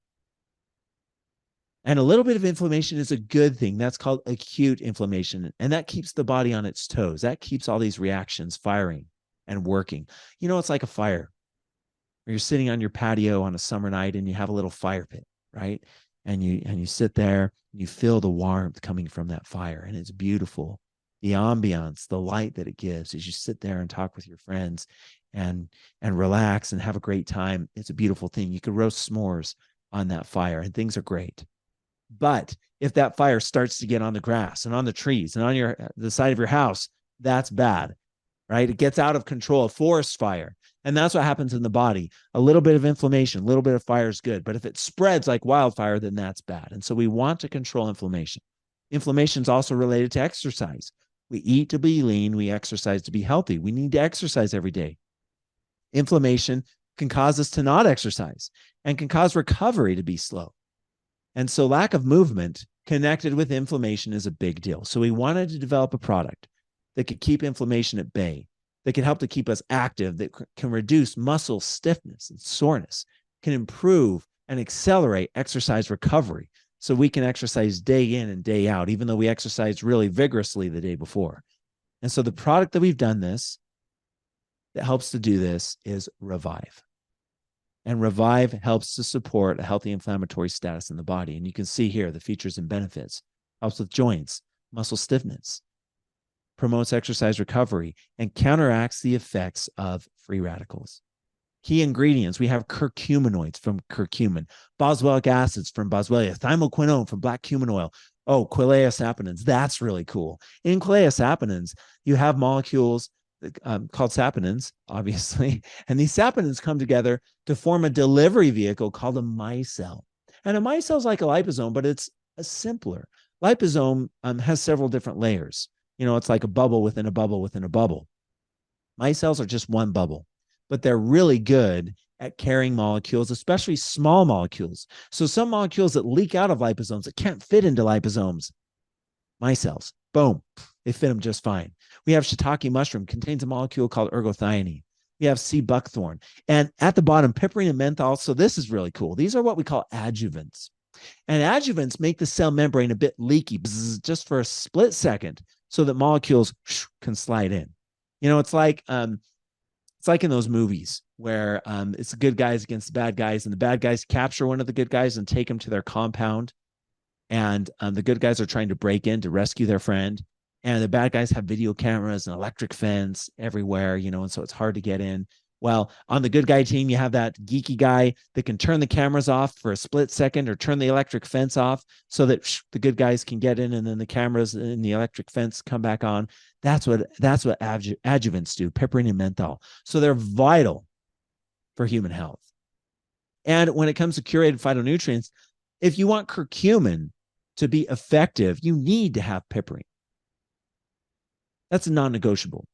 And a little bit of inflammation is a good thing. That's called acute inflammation. And that keeps the body on its toes. That keeps all these reactions firing and working. You know, it's like a fire. Or you're sitting on your patio on a summer night and you have a little fire pit, right? And you sit there, and you feel the warmth coming from that fire, and it's beautiful. The ambiance, the light that it gives as you sit there and talk with your friends and relax and have a great time. It's a beautiful thing. You could roast s'mores on that fire and things are great. But if that fire starts to get on the grass and on the trees and on the side of your house, that's bad, right? It gets out of control, a forest fire. And that's what happens in the body. A little bit of inflammation, a little bit of fire is good. But if it spreads like wildfire, then that's bad. And so we want to control inflammation. Inflammation is also related to exercise. We eat to be lean. We exercise to be healthy. We need to exercise every day. Inflammation can cause us to not exercise and can cause recovery to be slow. And so lack of movement connected with inflammation is a big deal. So we wanted to develop a product that could keep inflammation at bay, that can help to keep us active, that can reduce muscle stiffness and soreness, can improve and accelerate exercise recovery so we can exercise day in and day out, even though we exercised really vigorously the day before. And so the product that we've done this, that helps to do this, is Revive. And Revive helps to support a healthy inflammatory status in the body. And you can see here the features and benefits. Helps with joints, muscle stiffness, promotes exercise recovery, and counteracts the effects of free radicals. Key ingredients: we have curcuminoids from curcumin, boswellic acids from boswellia, thymoquinone from black cumin oil. Oh, quinolea saponins. That's really cool. In quinolea saponins, you have molecules called saponins, obviously. And these saponins come together to form a delivery vehicle called a micelle. And a micelle is like a liposome, but it's a simpler. Liposome has several different layers. You know, it's like a bubble within a bubble within a bubble. Micelles are just one bubble, but they're really good at carrying molecules, especially small molecules. So some molecules that leak out of liposomes that can't fit into liposomes, micelles, boom, they fit them just fine. We have shiitake mushroom, contains a molecule called ergothioneine. We have sea buckthorn. And at the bottom, piperine and menthol. So this is really cool. These are what we call adjuvants. And adjuvants make the cell membrane a bit leaky just for a split second so that molecules can slide in. You know, it's like in those movies where it's the good guys against the bad guys, and the bad guys capture one of the good guys and take him to their compound. And the good guys are trying to break in to rescue their friend. And the bad guys have video cameras and electric fence everywhere, you know, and so it's hard to get in. Well, on the good guy team, you have that geeky guy that can turn the cameras off for a split second or turn the electric fence off so that the good guys can get in, and then the cameras and the electric fence come back on. That's what adjuvants do, piperine and menthol. So they're vital for human health. And when it comes to curated phytonutrients, if you want curcumin to be effective, you need to have piperine. That's a non-negotiable.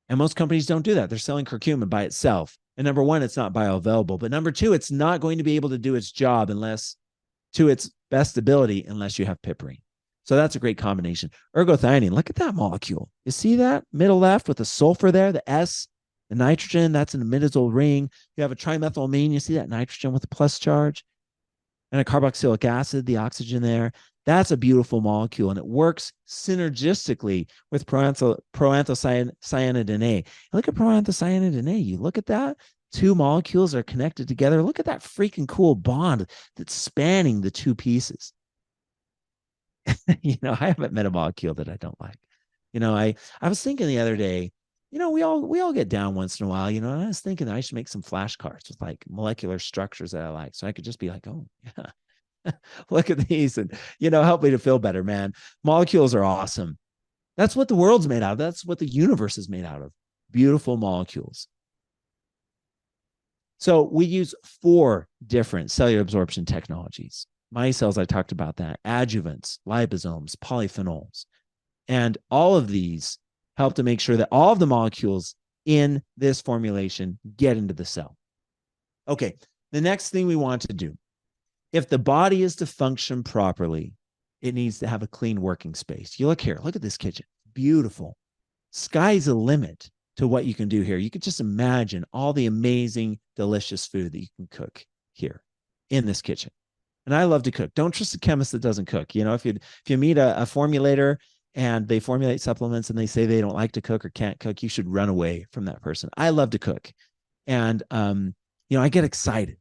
And most companies don't do that. They're selling curcumin by itself. And number one, it's not bioavailable. But number two, it's not going to be able to do its job to its best ability unless you have piperine. So that's a great combination. Ergothioneine, look at that molecule. You see that middle left with the sulfur there, the S, the nitrogen, that's an imidazole ring. You have a trimethylamine, you see that nitrogen with a plus charge, and a carboxylic acid, the oxygen there. That's a beautiful molecule, and it works synergistically with proanthocyanidin A. Look at proanthocyanidin A. You look at that. Two molecules are connected together. Look at that freaking cool bond that's spanning the two pieces. You know, I haven't met a molecule that I don't like. You know, I was thinking the other day, we all get down once in a while, and I was thinking I should make some flashcards with like molecular structures that I like. So I could just be like, oh yeah, look at these and help me to feel better, man. Molecules are awesome. That's what the world's made out of. That's what the universe is made out of. Beautiful molecules. So we use 4 different cellular absorption technologies. Micelles, I talked about that, adjuvants, liposomes, polyphenols. And all of these help to make sure that all of the molecules in this formulation get into the cell. Okay, the next thing we want to do, if the body is to function properly, it needs to have a clean working space. You look here, look at this kitchen, beautiful. Sky's the limit to what you can do here. You could just imagine all the amazing, delicious food that you can cook here in this kitchen. And I love to cook. Don't trust a chemist that doesn't cook. If you meet a formulator and they formulate supplements and they say they don't like to cook or can't cook, you should run away from that person. I love to cook. And, I get excited.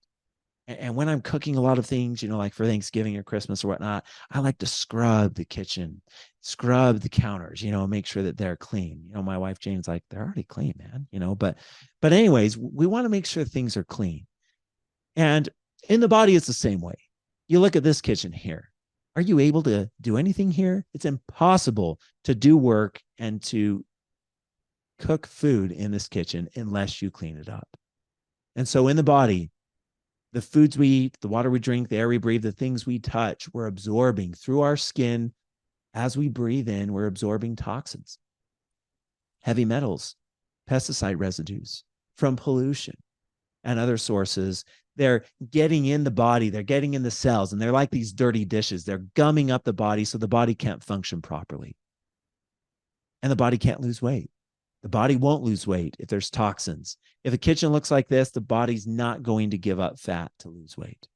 And when I'm cooking a lot of things, like for Thanksgiving or Christmas or whatnot, I like to scrub the kitchen, scrub the counters, make sure that they're clean. My wife Jane's like, they're already clean, man, but anyways, we want to make sure things are clean. And in the body, it's the same way. You look at this kitchen here. Are you able to do anything here? It's impossible to do work and to cook food in this kitchen unless you clean it up. And so in the body, the foods we eat, the water we drink, the air we breathe, the things we touch, we're absorbing through our skin. As we breathe in, we're absorbing toxins, heavy metals, pesticide residues from pollution and other sources. They're getting in the body, they're getting in the cells, and they're like these dirty dishes. They're gumming up the body so the body can't function properly. And the body can't lose weight. The body won't lose weight if there's toxins. If the kitchen looks like this, the body's not going to give up fat to lose weight.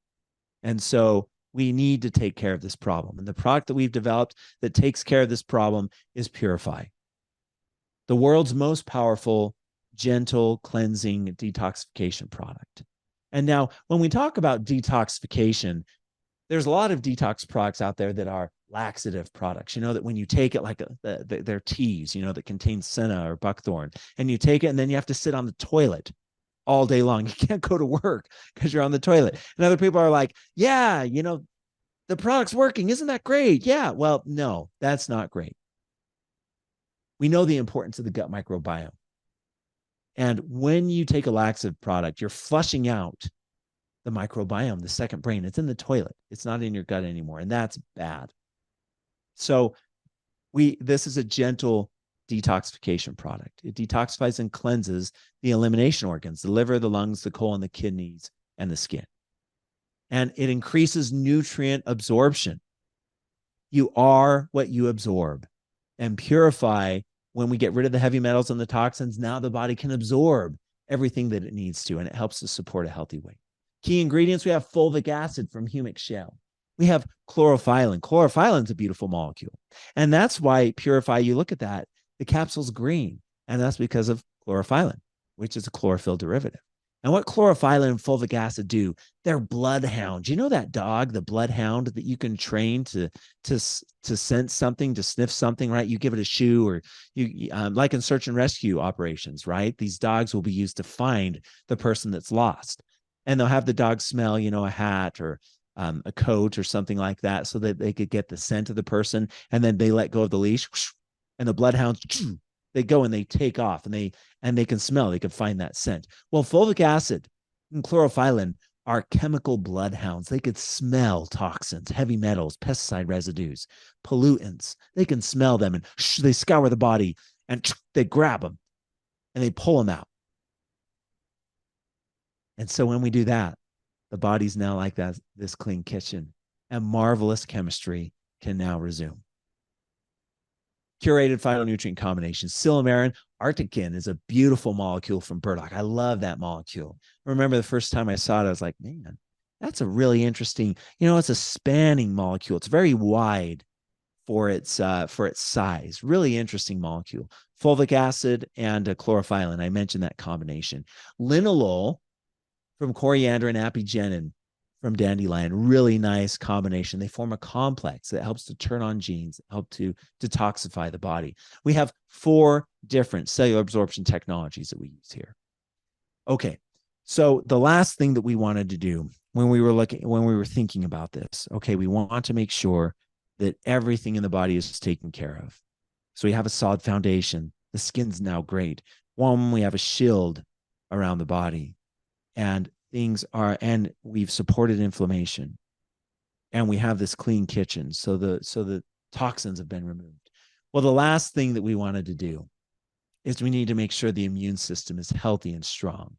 And so we need to take care of this problem. And the product that we've developed that takes care of this problem is Purify, the world's most powerful, gentle, cleansing detoxification product. And now, when we talk about detoxification, there's a lot of detox products out there that are laxative products, that when you take it, like they're teas, that contain senna or buckthorn, and you take it and then you have to sit on the toilet all day long. You can't go to work because you're on the toilet. And other people are like, yeah, the product's working. Isn't that great? Yeah. Well, no, that's not great. We know the importance of the gut microbiome. And when you take a laxative product, you're flushing out the microbiome, the second brain. It's in the toilet. It's not in your gut anymore. And that's bad. So this is a gentle detoxification product. It detoxifies and cleanses the elimination organs, the liver, the lungs, the colon, the kidneys, and the skin. And it increases nutrient absorption. You are what you absorb. And Purify, when we get rid of the heavy metals and the toxins, now the body can absorb everything that it needs to, and it helps to support a healthy weight. Key ingredients, we have fulvic acid from humic shale. We have chlorophyllin. Chlorophyllin is a beautiful molecule. And that's why Purify, you look at that, the capsule's green. And that's because of chlorophyllin, which is a chlorophyll derivative. And what chlorophyllin and fulvic acid do, they're bloodhounds. You know that dog, the bloodhound, that you can train to sense something, to sniff something, right? You give it a shoe, or you like in search and rescue operations, right? These dogs will be used to find the person that's lost. And they'll have the dog smell, a hat or a coat or something like that, so that they could get the scent of the person. And then they let go of the leash, and the bloodhounds, they go and they take off, and they can smell, they can find that scent. Well, fulvic acid and chlorophyllin are chemical bloodhounds. They could smell toxins, heavy metals, pesticide residues, pollutants. They can smell them, and they scour the body, and they grab them and they pull them out. And so when we do that, the body's now like that, this clean kitchen, and marvelous chemistry can now resume. Curated phytonutrient combinations. Silymarin, artican is a beautiful molecule from burdock. I love that molecule. I remember the first time I saw it, I was like, man, that's a really interesting, it's a spanning molecule. It's very wide for its size. Really interesting molecule. Fulvic acid and chlorophyllin. I mentioned that combination. Linalool from coriander and apigenin. from dandelion. Really nice combination. They form a complex that helps to turn on genes, help to detoxify the body. We have 4 different cellular absorption technologies that we use here. Okay, so the last thing that we wanted to do when we were thinking about this, okay, we want to make sure that everything in the body is taken care of. So we have a solid foundation. The skin's now great. One, we have a shield around the body, and we've supported inflammation, and we have this clean kitchen. So the toxins have been removed. Well, the last thing that we wanted to do is we need to make sure the immune system is healthy and strong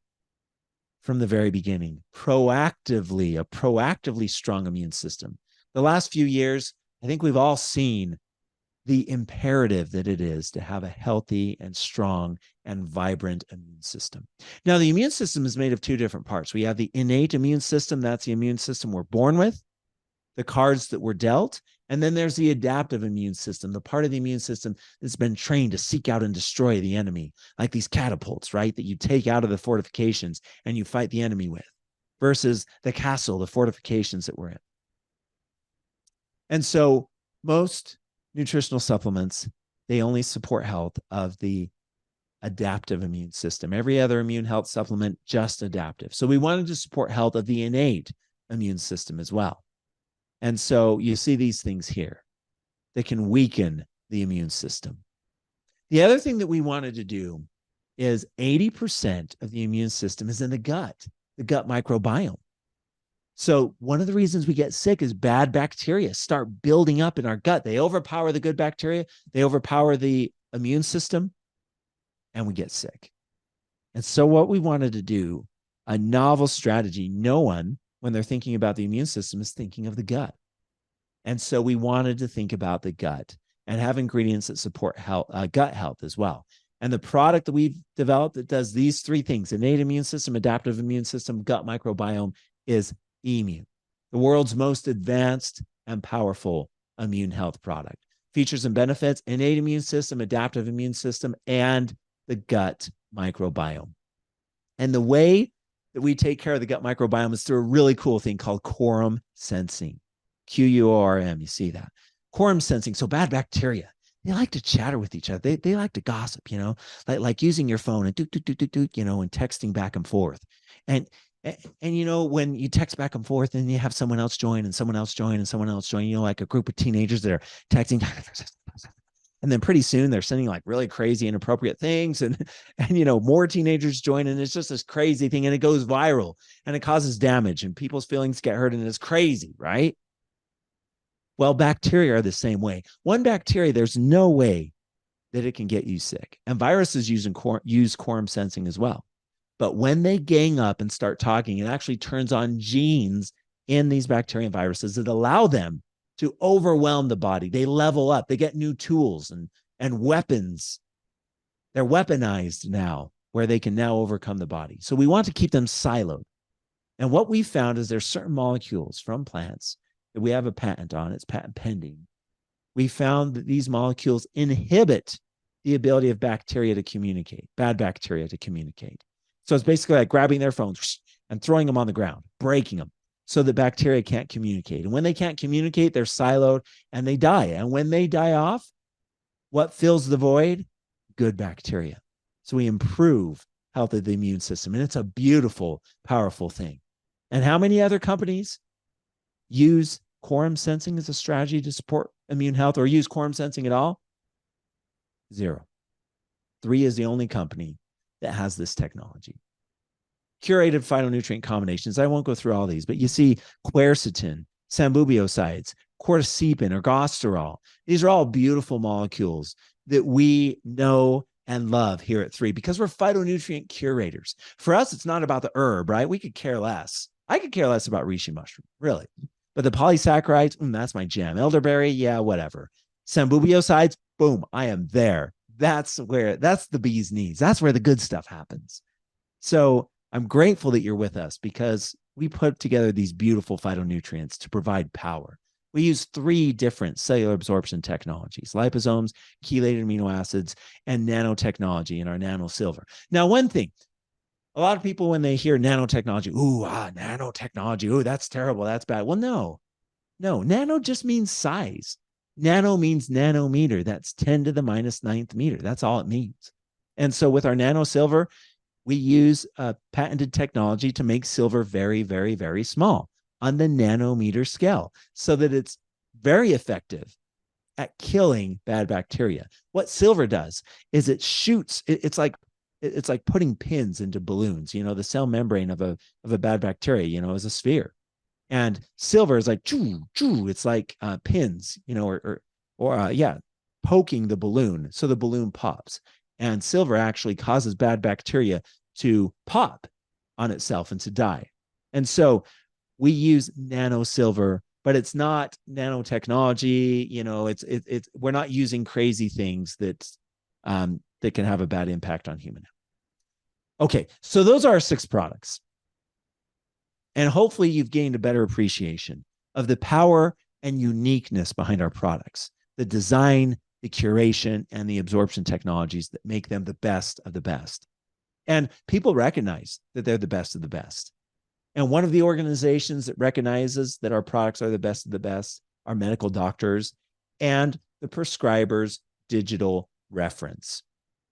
from the very beginning. A proactively strong immune system. The last few years, I think we've all seen the imperative that it is to have a healthy and strong and vibrant immune system. Now, the immune system is made of 2 different parts. We have the innate immune system. That's the immune system we're born with, the cards that were dealt. And then there's the adaptive immune system, the part of the immune system that's been trained to seek out and destroy the enemy, like these catapults, right, that you take out of the fortifications and you fight the enemy with, versus the castle, the fortifications that we're in. And so most nutritional supplements, they only support health of the adaptive immune system. Every other immune health supplement, just adaptive. So we wanted to support health of the innate immune system as well. And so you see these things here that can weaken the immune system. The other thing that we wanted to do is 80% of the immune system is in the gut microbiome. So one of the reasons we get sick is bad bacteria start building up in our gut. They overpower the good bacteria, they overpower the immune system, and we get sick. And so what we wanted to do, a novel strategy, no one, when they're thinking about the immune system, is thinking of the gut. And so we wanted to think about the gut and have ingredients that support gut health as well. And the product that we've developed that does these 3 things, innate immune system, adaptive immune system, gut microbiome, is Immune, the world's most advanced and powerful immune health product. Features and benefits: innate immune system, adaptive immune system, and the gut microbiome. And the way that we take care of the gut microbiome is through a really cool thing called quorum sensing. Quorm, you see that? Quorum sensing. So bad bacteria, they like to chatter with each other. They like to gossip, like using your phone and and texting back and forth. And when you text back and forth and you have someone else join and someone else join and someone else join, like a group of teenagers that are texting, and then pretty soon they're sending like really crazy, inappropriate things, and more teenagers join, and it's just this crazy thing, and it goes viral, and it causes damage, and people's feelings get hurt, and it's crazy, right? Well, bacteria are the same way. One bacteria, there's no way that it can get you sick, and viruses use quorum sensing as well. But when they gang up and start talking, it actually turns on genes in these bacteria and viruses that allow them to overwhelm the body. They level up. They get new tools and weapons. They're weaponized now, where they can now overcome the body. So we want to keep them siloed. And what we found is there's certain molecules from plants that we have a patent on. It's patent pending. We found that these molecules inhibit the ability of bacteria to communicate, bad bacteria to communicate. So it's basically like grabbing their phones and throwing them on the ground, breaking them, so that bacteria can't communicate. And when they can't communicate, they're siloed and they die. And when they die off, what fills the void? Good bacteria. So we improve health of the immune system. And it's a beautiful, powerful thing. And how many other companies use quorum sensing as a strategy to support immune health, or use quorum sensing at all? 0. 3 is the only company that has this technology. Curated phytonutrient combinations. I won't go through all these, but you see quercetin, sambubiosides, cordycepin, ergosterol. These are all beautiful molecules that we know and love here at 3 because we're phytonutrient curators. For us, it's not about the herb, right? We could care less. I could care less about reishi mushroom, really. But the polysaccharides, that's my jam. Elderberry, yeah, whatever. Sambubiosides, boom, I am there. That's the bee's knees. That's where the good stuff happens. So I'm grateful that you're with us, because we put together these beautiful phytonutrients to provide power. We use 3 different cellular absorption technologies: liposomes, chelated amino acids, and nanotechnology in our nano silver. Now, one thing, A lot of people, when they hear nanotechnology, nanotechnology, ooh, that's terrible, that's bad. Well, no, nano just means size. Nano means nanometer. That's 10 to the minus ninth meter. That's all it means. And so with our nano silver, we use a patented technology to make silver very, very, very small on the nanometer scale so that it's very effective at killing bad bacteria. What silver does is it shoots, it's like putting pins into balloons. The cell membrane of a bad bacteria, is a sphere. And silver is like choo, choo. It's like pins, poking the balloon so the balloon pops. And silver actually causes bad bacteria to pop on itself and to die. And so we use nano silver, but it's not nanotechnology. We're not using crazy things that can have a bad impact on human health. Okay, so those are our 6 products. And hopefully you've gained a better appreciation of the power and uniqueness behind our products, the design, the curation, and the absorption technologies that make them the best of the best. And people recognize that they're the best of the best. And one of the organizations that recognizes that our products are the best of the best are medical doctors and the prescriber's digital reference,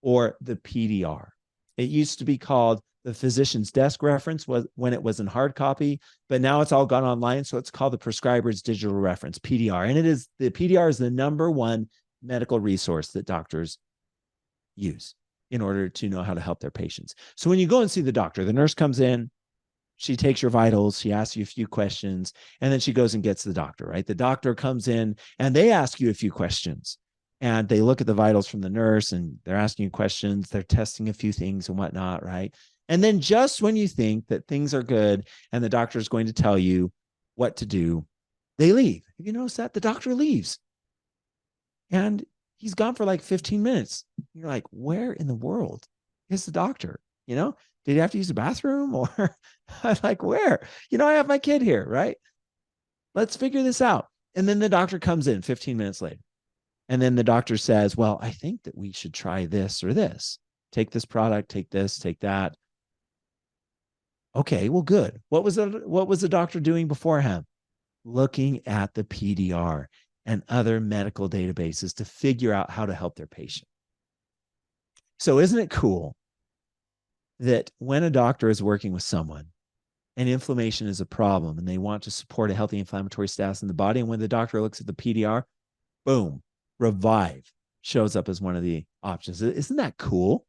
or the PDR. It used to be called the physician's desk reference when it was in hard copy, but now it's all gone online. So it's called the prescriber's digital reference, PDR. And the PDR is the number one medical resource that doctors use in order to know how to help their patients. So when you go and see the doctor, the nurse comes in, she takes your vitals, she asks you a few questions, and then she goes and gets the doctor, right? The doctor comes in and they ask you a few questions. And they look at the vitals from the nurse and they're asking you questions. They're testing a few things and whatnot, right? And then just when you think that things are good and the doctor is going to tell you what to do, they leave. Have you noticed that? The doctor leaves. And he's gone for like 15 minutes. You're like, where in the world is the doctor? Did he have to use the bathroom? Or like, where? I have my kid here, right? Let's figure this out. And then the doctor comes in 15 minutes later. And then the doctor says, well, I think that we should try this or this. Take this product, take this, take that. Okay, well, good. What was the doctor doing beforehand? Looking at the PDR and other medical databases to figure out how to help their patient. So isn't it cool that when a doctor is working with someone and inflammation is a problem and they want to support a healthy inflammatory status in the body, and when the doctor looks at the PDR, boom, Revive shows up as one of the options. Isn't that cool?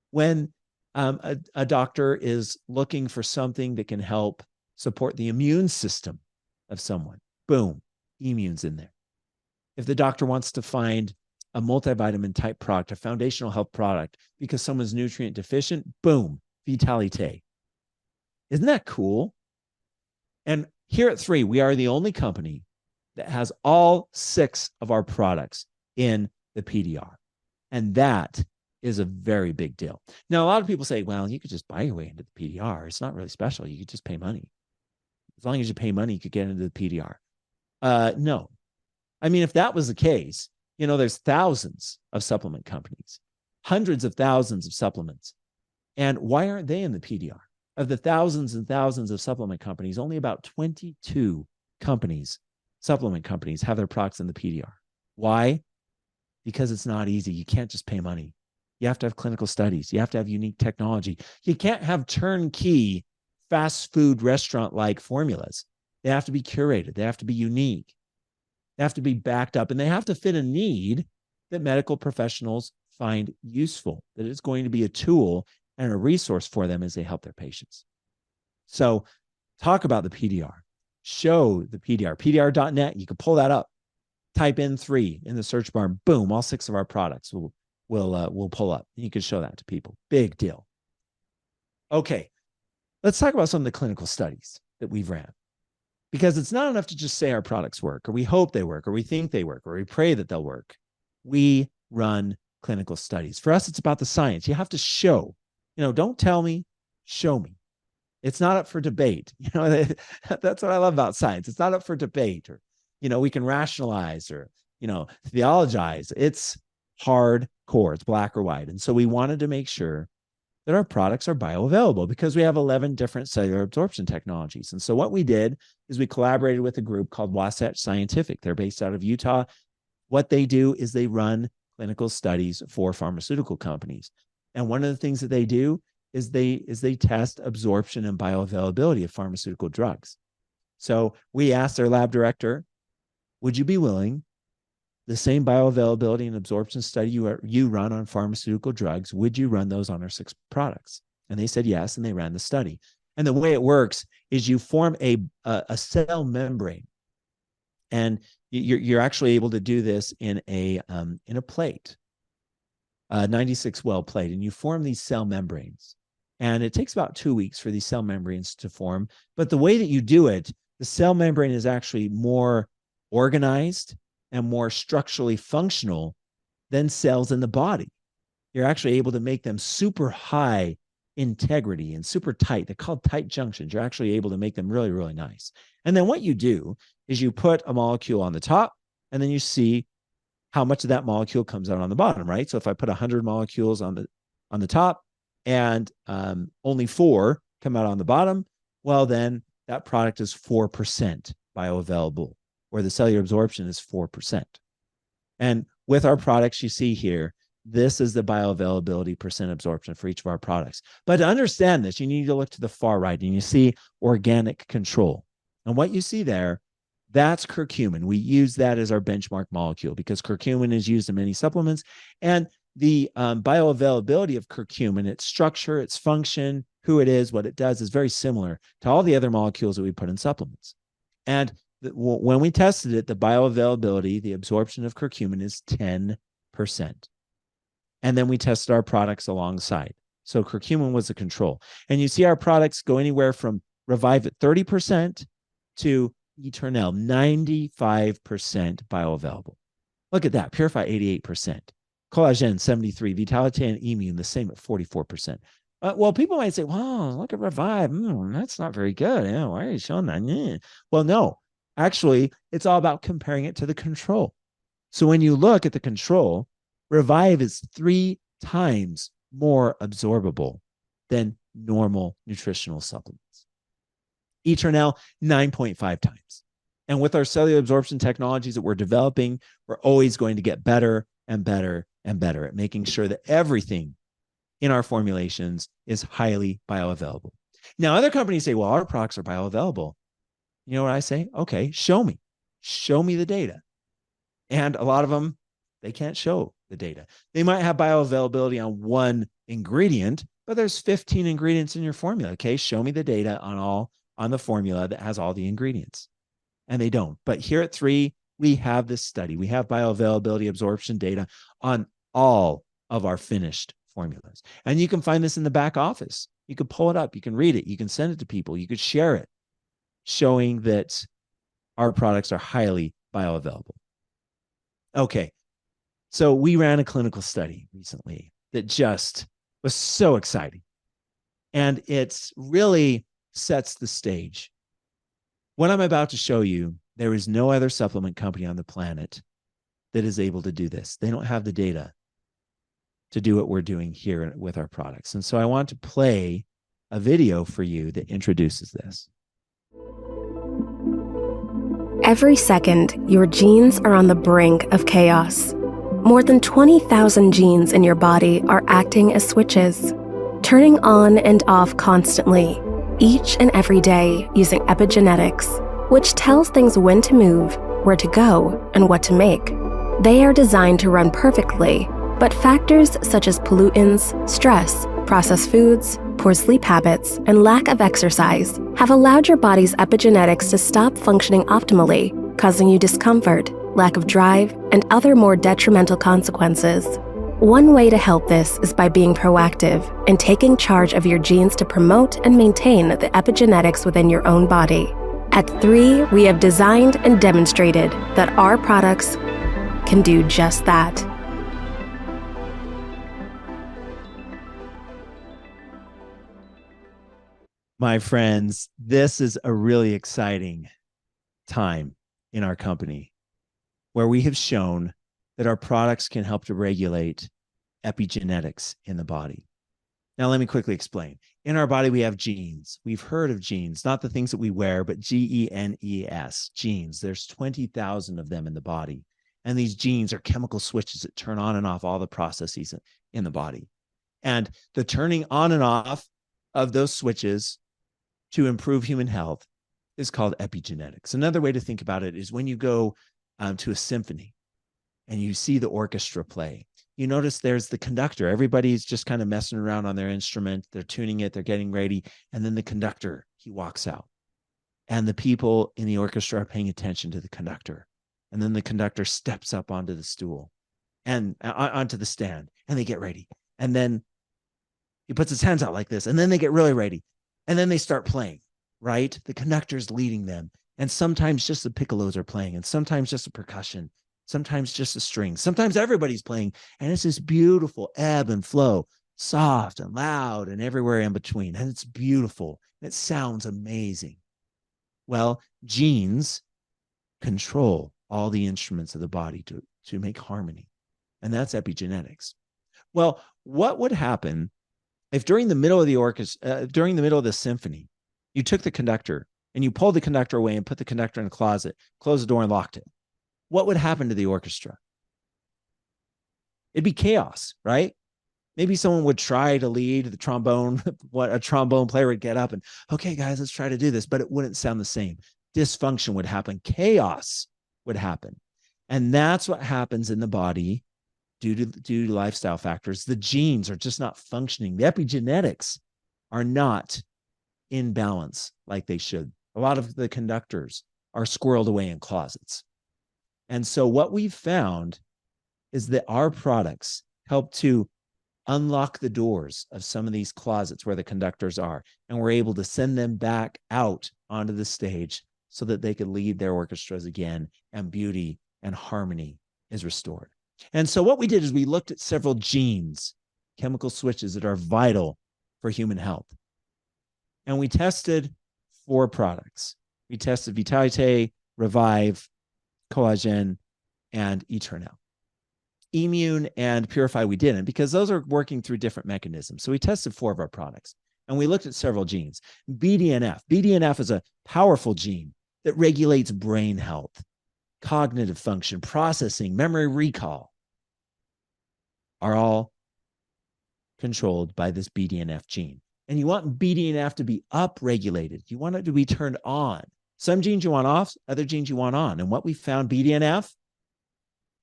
When a doctor is looking for something that can help support the immune system of someone, boom, immune's in there. If the doctor wants to find a multivitamin type product, a foundational health product, because someone's nutrient deficient, boom, Vitalite. Isn't that cool? And here at 3, we are the only company that has all 6 of our products in the PDR. And that is a very big deal. Now, a lot of people say, well, you could just buy your way into the PDR. It's not really special. You could just pay money. As long as you pay money, you could get into the PDR. No. I mean, if that was the case, there's thousands of supplement companies, hundreds of thousands of supplements. And why aren't they in the PDR? Of the thousands and thousands of supplement companies, only about 22 supplement companies have their products in the PDR. Why? Because it's not easy. You can't just pay money. You have to have clinical studies. You have to have unique technology. You can't have turnkey fast food restaurant-like formulas. They have to be curated. They have to be unique. They have to be backed up, and they have to fit a need that medical professionals find useful, that it's going to be a tool and a resource for them as they help their patients. So talk about the PDR. Show the PDR, pdr.net. You can pull that up. Type in 3 in the search bar. Boom, all 6 of our products will pull up. You can show that to people. Big deal. Okay, let's talk about some of the clinical studies that we've ran. Because it's not enough to just say our products work, or we hope they work, or we think they work, or we pray that they'll work. We run clinical studies. For us, it's about the science. You have to show. Don't tell me, show me. It's not up for debate. That's what I love about science. It's not up for debate, or we can rationalize or theologize. It's hardcore. It's black or white. And so we wanted to make sure that our products are bioavailable because we have 11 different cellular absorption technologies. And so what we did is we collaborated with a group called Wasatch Scientific. They're based out of Utah. What they do is they run clinical studies for pharmaceutical companies. And one of the things that they do is they test absorption and bioavailability of pharmaceutical drugs. So we asked their lab director, would you be willing, the same bioavailability and absorption study you run on pharmaceutical drugs, would you run those on our 6 products? And they said yes, and they ran the study. And the way it works is you form a cell membrane, and you're actually able to do this in a plate, a 96 well plate, and you form these cell membranes. And it takes about 2 weeks for these cell membranes to form. But the way that you do it, the cell membrane is actually more organized and more structurally functional than cells in the body. You're actually able to make them super high integrity and super tight. They're called tight junctions. You're actually able to make them really, really nice. And then what you do is you put a molecule on the top, and then you see how much of that molecule comes out on the bottom, right? So if I put 100 molecules on the top and only 4 come out on the bottom, well, then that product is 4% bioavailable, where the cellular absorption is 4%. And with our products, you see here, this is the bioavailability percent absorption for each of our products. But to understand this, you need to look to the far right, and you see organic control. And what you see there, that's curcumin. We use that as our benchmark molecule because curcumin is used in many supplements. And the bioavailability of curcumin, its structure, its function, who it is, what it does, is very similar to all the other molecules that we put in supplements. And when we tested it, the bioavailability, the absorption of curcumin is 10%. And then we tested our products alongside. So curcumin was the control. And you see our products go anywhere from Revive at 30% to Eternel, 95% bioavailable. Look at that. Purify, 88%. Collagen, 73%. Vitality and Immune, the same at 44%. Well, people might say, wow, look at Revive. That's not very good. Yeah, why are you showing that? Yeah. Well, no. Actually, it's all about comparing it to the control. So when you look at the control, Revive is 3 times more absorbable than normal nutritional supplements. Eternel, 9.5 times. And with our cellular absorption technologies that we're developing, we're always going to get better and better and better at making sure that everything in our formulations is highly bioavailable. Now, other companies say, well, our products are bioavailable. You know what I say? Okay, show me. Show me the data. And a lot of them, they can't show the data. They might have bioavailability on one ingredient, but there's 15 ingredients in your formula. Okay, show me the data on the formula that has all the ingredients. And they don't. But here at 3, we have this study. We have bioavailability absorption data on all of our finished formulas. And you can find this in the back office. You can pull it up. You can read it. You can send it to people. You could share it, showing that our products are highly bioavailable. Okay. So we ran a clinical study recently that just was so exciting. And it's really sets the stage. What I'm about to show you, there is no other supplement company on the planet that is able to do this. They don't have the data to do what we're doing here with our products. And so I want to play a video for you that introduces this. Every second, your genes are on the brink of chaos. More than 20,000 genes in your body are acting as switches, turning on and off constantly, each and every day using epigenetics, which tells things when to move, where to go, and what to make. They are designed to run perfectly, but factors such as pollutants, stress, processed foods, poor sleep habits, and lack of exercise have allowed your body's epigenetics to stop functioning optimally, causing you discomfort, lack of drive, and other more detrimental consequences. One way to help this is by being proactive and taking charge of your genes to promote and maintain the epigenetics within your own body. At 3, we have designed and demonstrated that our products can do just that. My friends, this is a really exciting time in our company where we have shown that our products can help to regulate epigenetics in the body. Now, let me quickly explain. In our body, we have genes. We've heard of genes, not the things that we wear, but genes, genes. There's 20,000 of them in the body. And these genes are chemical switches that turn on and off all the processes in the body. And the turning on and off of those switches to improve human health is called epigenetics. Another way to think about it is when you go to a symphony and you see the orchestra play, you notice there's the conductor. Everybody's just kind of messing around on their instrument. They're tuning it. They're getting ready. And then the conductor, he walks out. And the people in the orchestra are paying attention to the conductor. And then the conductor steps up onto the stool and onto the stand, and they get ready. And then he puts his hands out like this, and then they get really ready. And then they start playing, right? The conductor's leading them. And sometimes just the piccolos are playing, and sometimes just the percussion, sometimes just the strings. Sometimes everybody's playing, and it's this beautiful ebb and flow, soft and loud and everywhere in between. And it's beautiful. It sounds amazing. Well, genes control all the instruments of the body to make harmony. And that's epigenetics. Well, what would happen if during the middle of the orchestra, during the middle of the symphony, you took the conductor and you pulled the conductor away and put the conductor in a closet, closed the door and locked it? What would happen to the orchestra? It'd be chaos, right? Maybe someone would try to lead the trombone. What a trombone player would get up and, okay, guys, let's try to do this, but it wouldn't sound the same. Dysfunction would happen. Chaos would happen. And that's what happens in the body due to lifestyle factors. The genes are just not functioning. The epigenetics are not in balance like they should. A lot of the conductors are squirreled away in closets. And so what we've found is that our products help to unlock the doors of some of these closets where the conductors are, and we're able to send them back out onto the stage so that they could lead their orchestras again, and beauty and harmony is restored. And so what we did is we looked at several genes, chemical switches that are vital for human health. And we tested 4 products. We tested Vitalite, Revive, Collagen, and Eternal. Immune and Purify we didn't, because those are working through different mechanisms. So we tested 4 of our products, and we looked at several genes. BDNF. BDNF is a powerful gene that regulates brain health, cognitive function, processing, memory recall, are all controlled by this BDNF gene. And you want BDNF to be upregulated. You want it to be turned on. Some genes you want off, other genes you want on. And what we found, BDNF,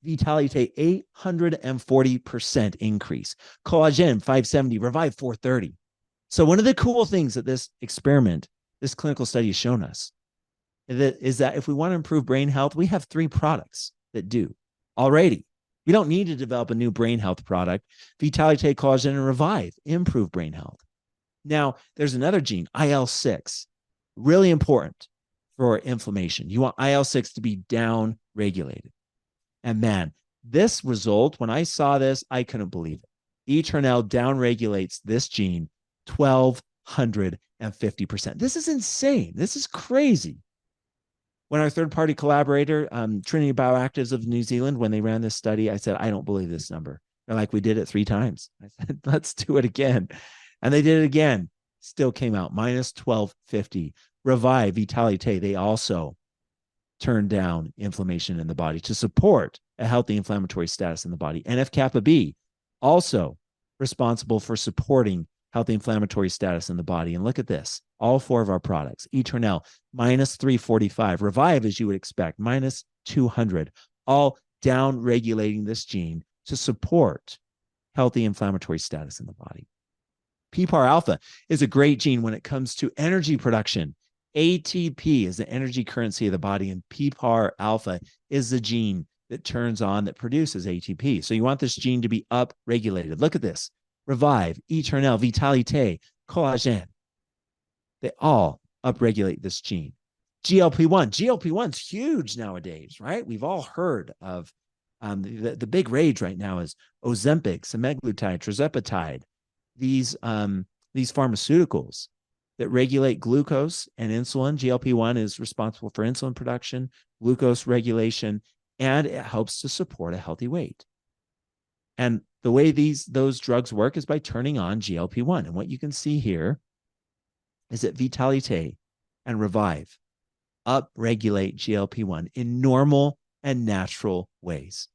Vitalite 840% increase. Collagen 570, Revive 430. So one of the cool things that this experiment, this clinical study has shown us is that if we want to improve brain health, we have 3 products that do already. We don't need to develop a new brain health product. Vitalite, Collagen, and Revive improve brain health. Now, there's another gene, IL-6, really important for inflammation. You want IL-6 to be down-regulated. And man, this result, when I saw this, I couldn't believe it. Eternal down-regulates this gene 1,250%. This is insane. This is crazy. When our third-party collaborator, Trinity Bioactives of New Zealand, when they ran this study, I said, I don't believe this number. They're like, we did it 3 times. I said, let's do it again. And they did it again. Still came out minus 1,250. Revive, Vitalite, they also turned down inflammation in the body to support a healthy inflammatory status in the body. NF-kappa B, also responsible for supporting healthy inflammatory status in the body. And look at this, all 4 of our products. Eternal, minus 345. Revive, as you would expect, minus 200, all down regulating this gene to support healthy inflammatory status in the body. PPAR alpha is a great gene when it comes to energy production. ATP is the energy currency of the body, and PPAR alpha is the gene that turns on, that produces ATP. So you want this gene to be up-regulated. Look at this. Revive, Eternal, Vitalite, Collagen. They all upregulate this gene. GLP-1. GLP-1's huge nowadays, right? We've all heard of the big rage right now is Ozempic, semaglutide, tirzepatide. These pharmaceuticals that regulate glucose and insulin. GLP-1 is responsible for insulin production, glucose regulation, and it helps to support a healthy weight. And the way those drugs work is by turning on GLP-1. And what you can see here is that Vitalite and Revive upregulate GLP-1 in normal and natural ways,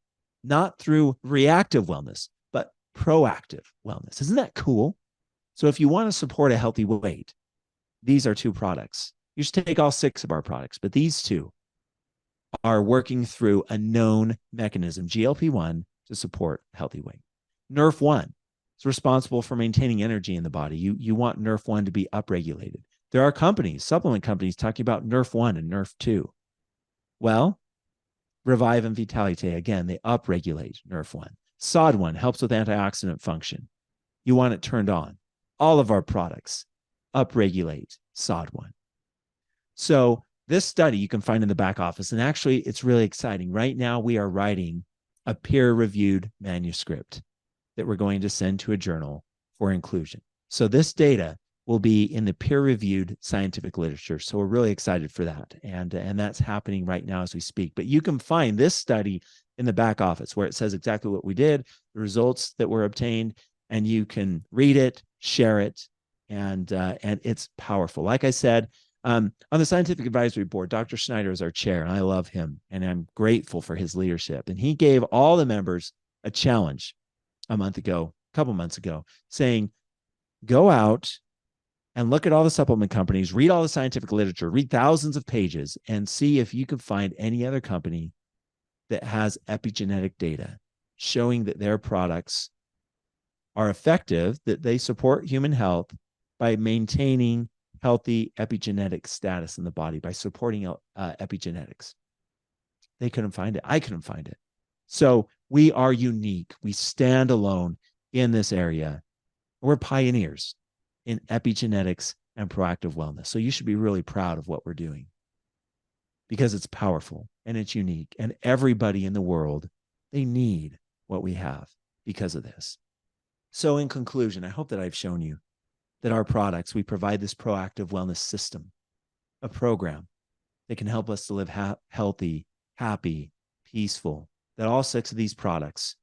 not through reactive wellness, but proactive wellness. Isn't that cool? So if you want to support a healthy weight, these are two products. You should take all 6 of our products, but these 2 are working through a known mechanism, GLP-1, to support healthy weight. NRF1 is responsible for maintaining energy in the body. You want NRF1 to be upregulated. There are companies, supplement companies, talking about NRF1 and NRF2. Well, Revive and Vitalite, again, they upregulate NRF1. SOD1 helps with antioxidant function. You want it turned on. All of our products upregulate SOD1. So this study you can find in the back office, and actually it's really exciting. Right now we are writing a peer-reviewed manuscript that we're going to send to a journal for inclusion. So this data will be in the peer-reviewed scientific literature. So we're really excited for that. And that's happening right now as we speak. But you can find this study in the back office where it says exactly what we did, the results that were obtained, and you can read it, share it, and it's powerful. Like I said, on the scientific advisory board, Dr. Schneider is our chair, and I love him, and I'm grateful for his leadership. And he gave all the members a challenge a couple months ago, saying, go out and look at all the supplement companies, read all the scientific literature, read thousands of pages, and see if you can find any other company that has epigenetic data showing that their products are effective, that they support human health by maintaining healthy epigenetic status in the body, by supporting epigenetics. They couldn't find it. I couldn't find it. So we are unique. We stand alone in this area. We're pioneers in epigenetics and proactive wellness. So you should be really proud of what we're doing because it's powerful and it's unique. And everybody in the world, they need what we have because of this. So in conclusion, I hope that I've shown you that our products, we provide this proactive wellness system, a program that can help us to live healthy, happy, peaceful, that all 6 of these products,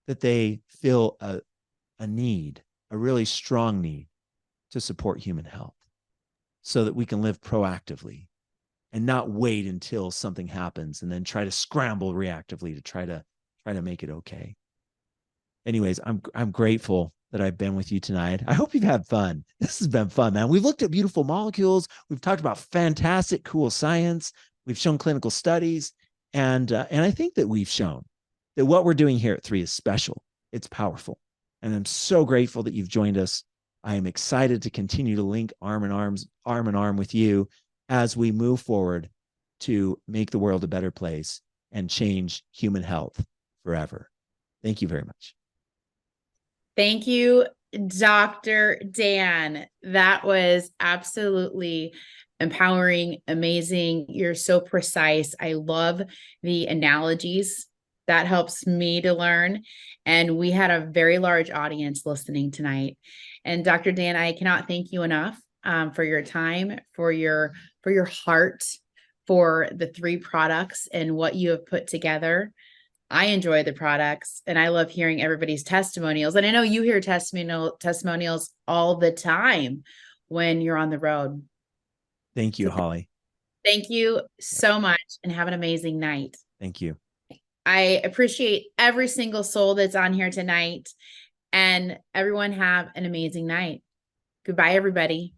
that they fill a need, a really strong need to support human health so that we can live proactively and not wait until something happens and then try to scramble reactively to try to make it okay. Anyways, I'm grateful that I've been with you tonight. I hope you've had fun. This has been fun, man. We've looked at beautiful molecules. We've talked about fantastic, cool science. We've shown clinical studies. And I think that we've shown that what we're doing here at 3 is special. It's powerful. And I'm so grateful that you've joined us. I am excited to continue to link arm in arm with you as we move forward to make the world a better place and change human health forever. Thank you very much. Thank you, Dr. Dan. That was absolutely empowering, amazing. You're so precise. I love the analogies. That helps me to learn. And we had a very large audience listening tonight. And Dr. Dan, I cannot thank you enough for your time, for your heart, for the 3 products and what you have put together. I enjoy the products and I love hearing everybody's testimonials. And I know you hear testimonials all the time when you're on the road. Thank you, Holly. Thank you so much and have an amazing night. Thank you. I appreciate every single soul that's on here tonight, and everyone have an amazing night. Goodbye, everybody.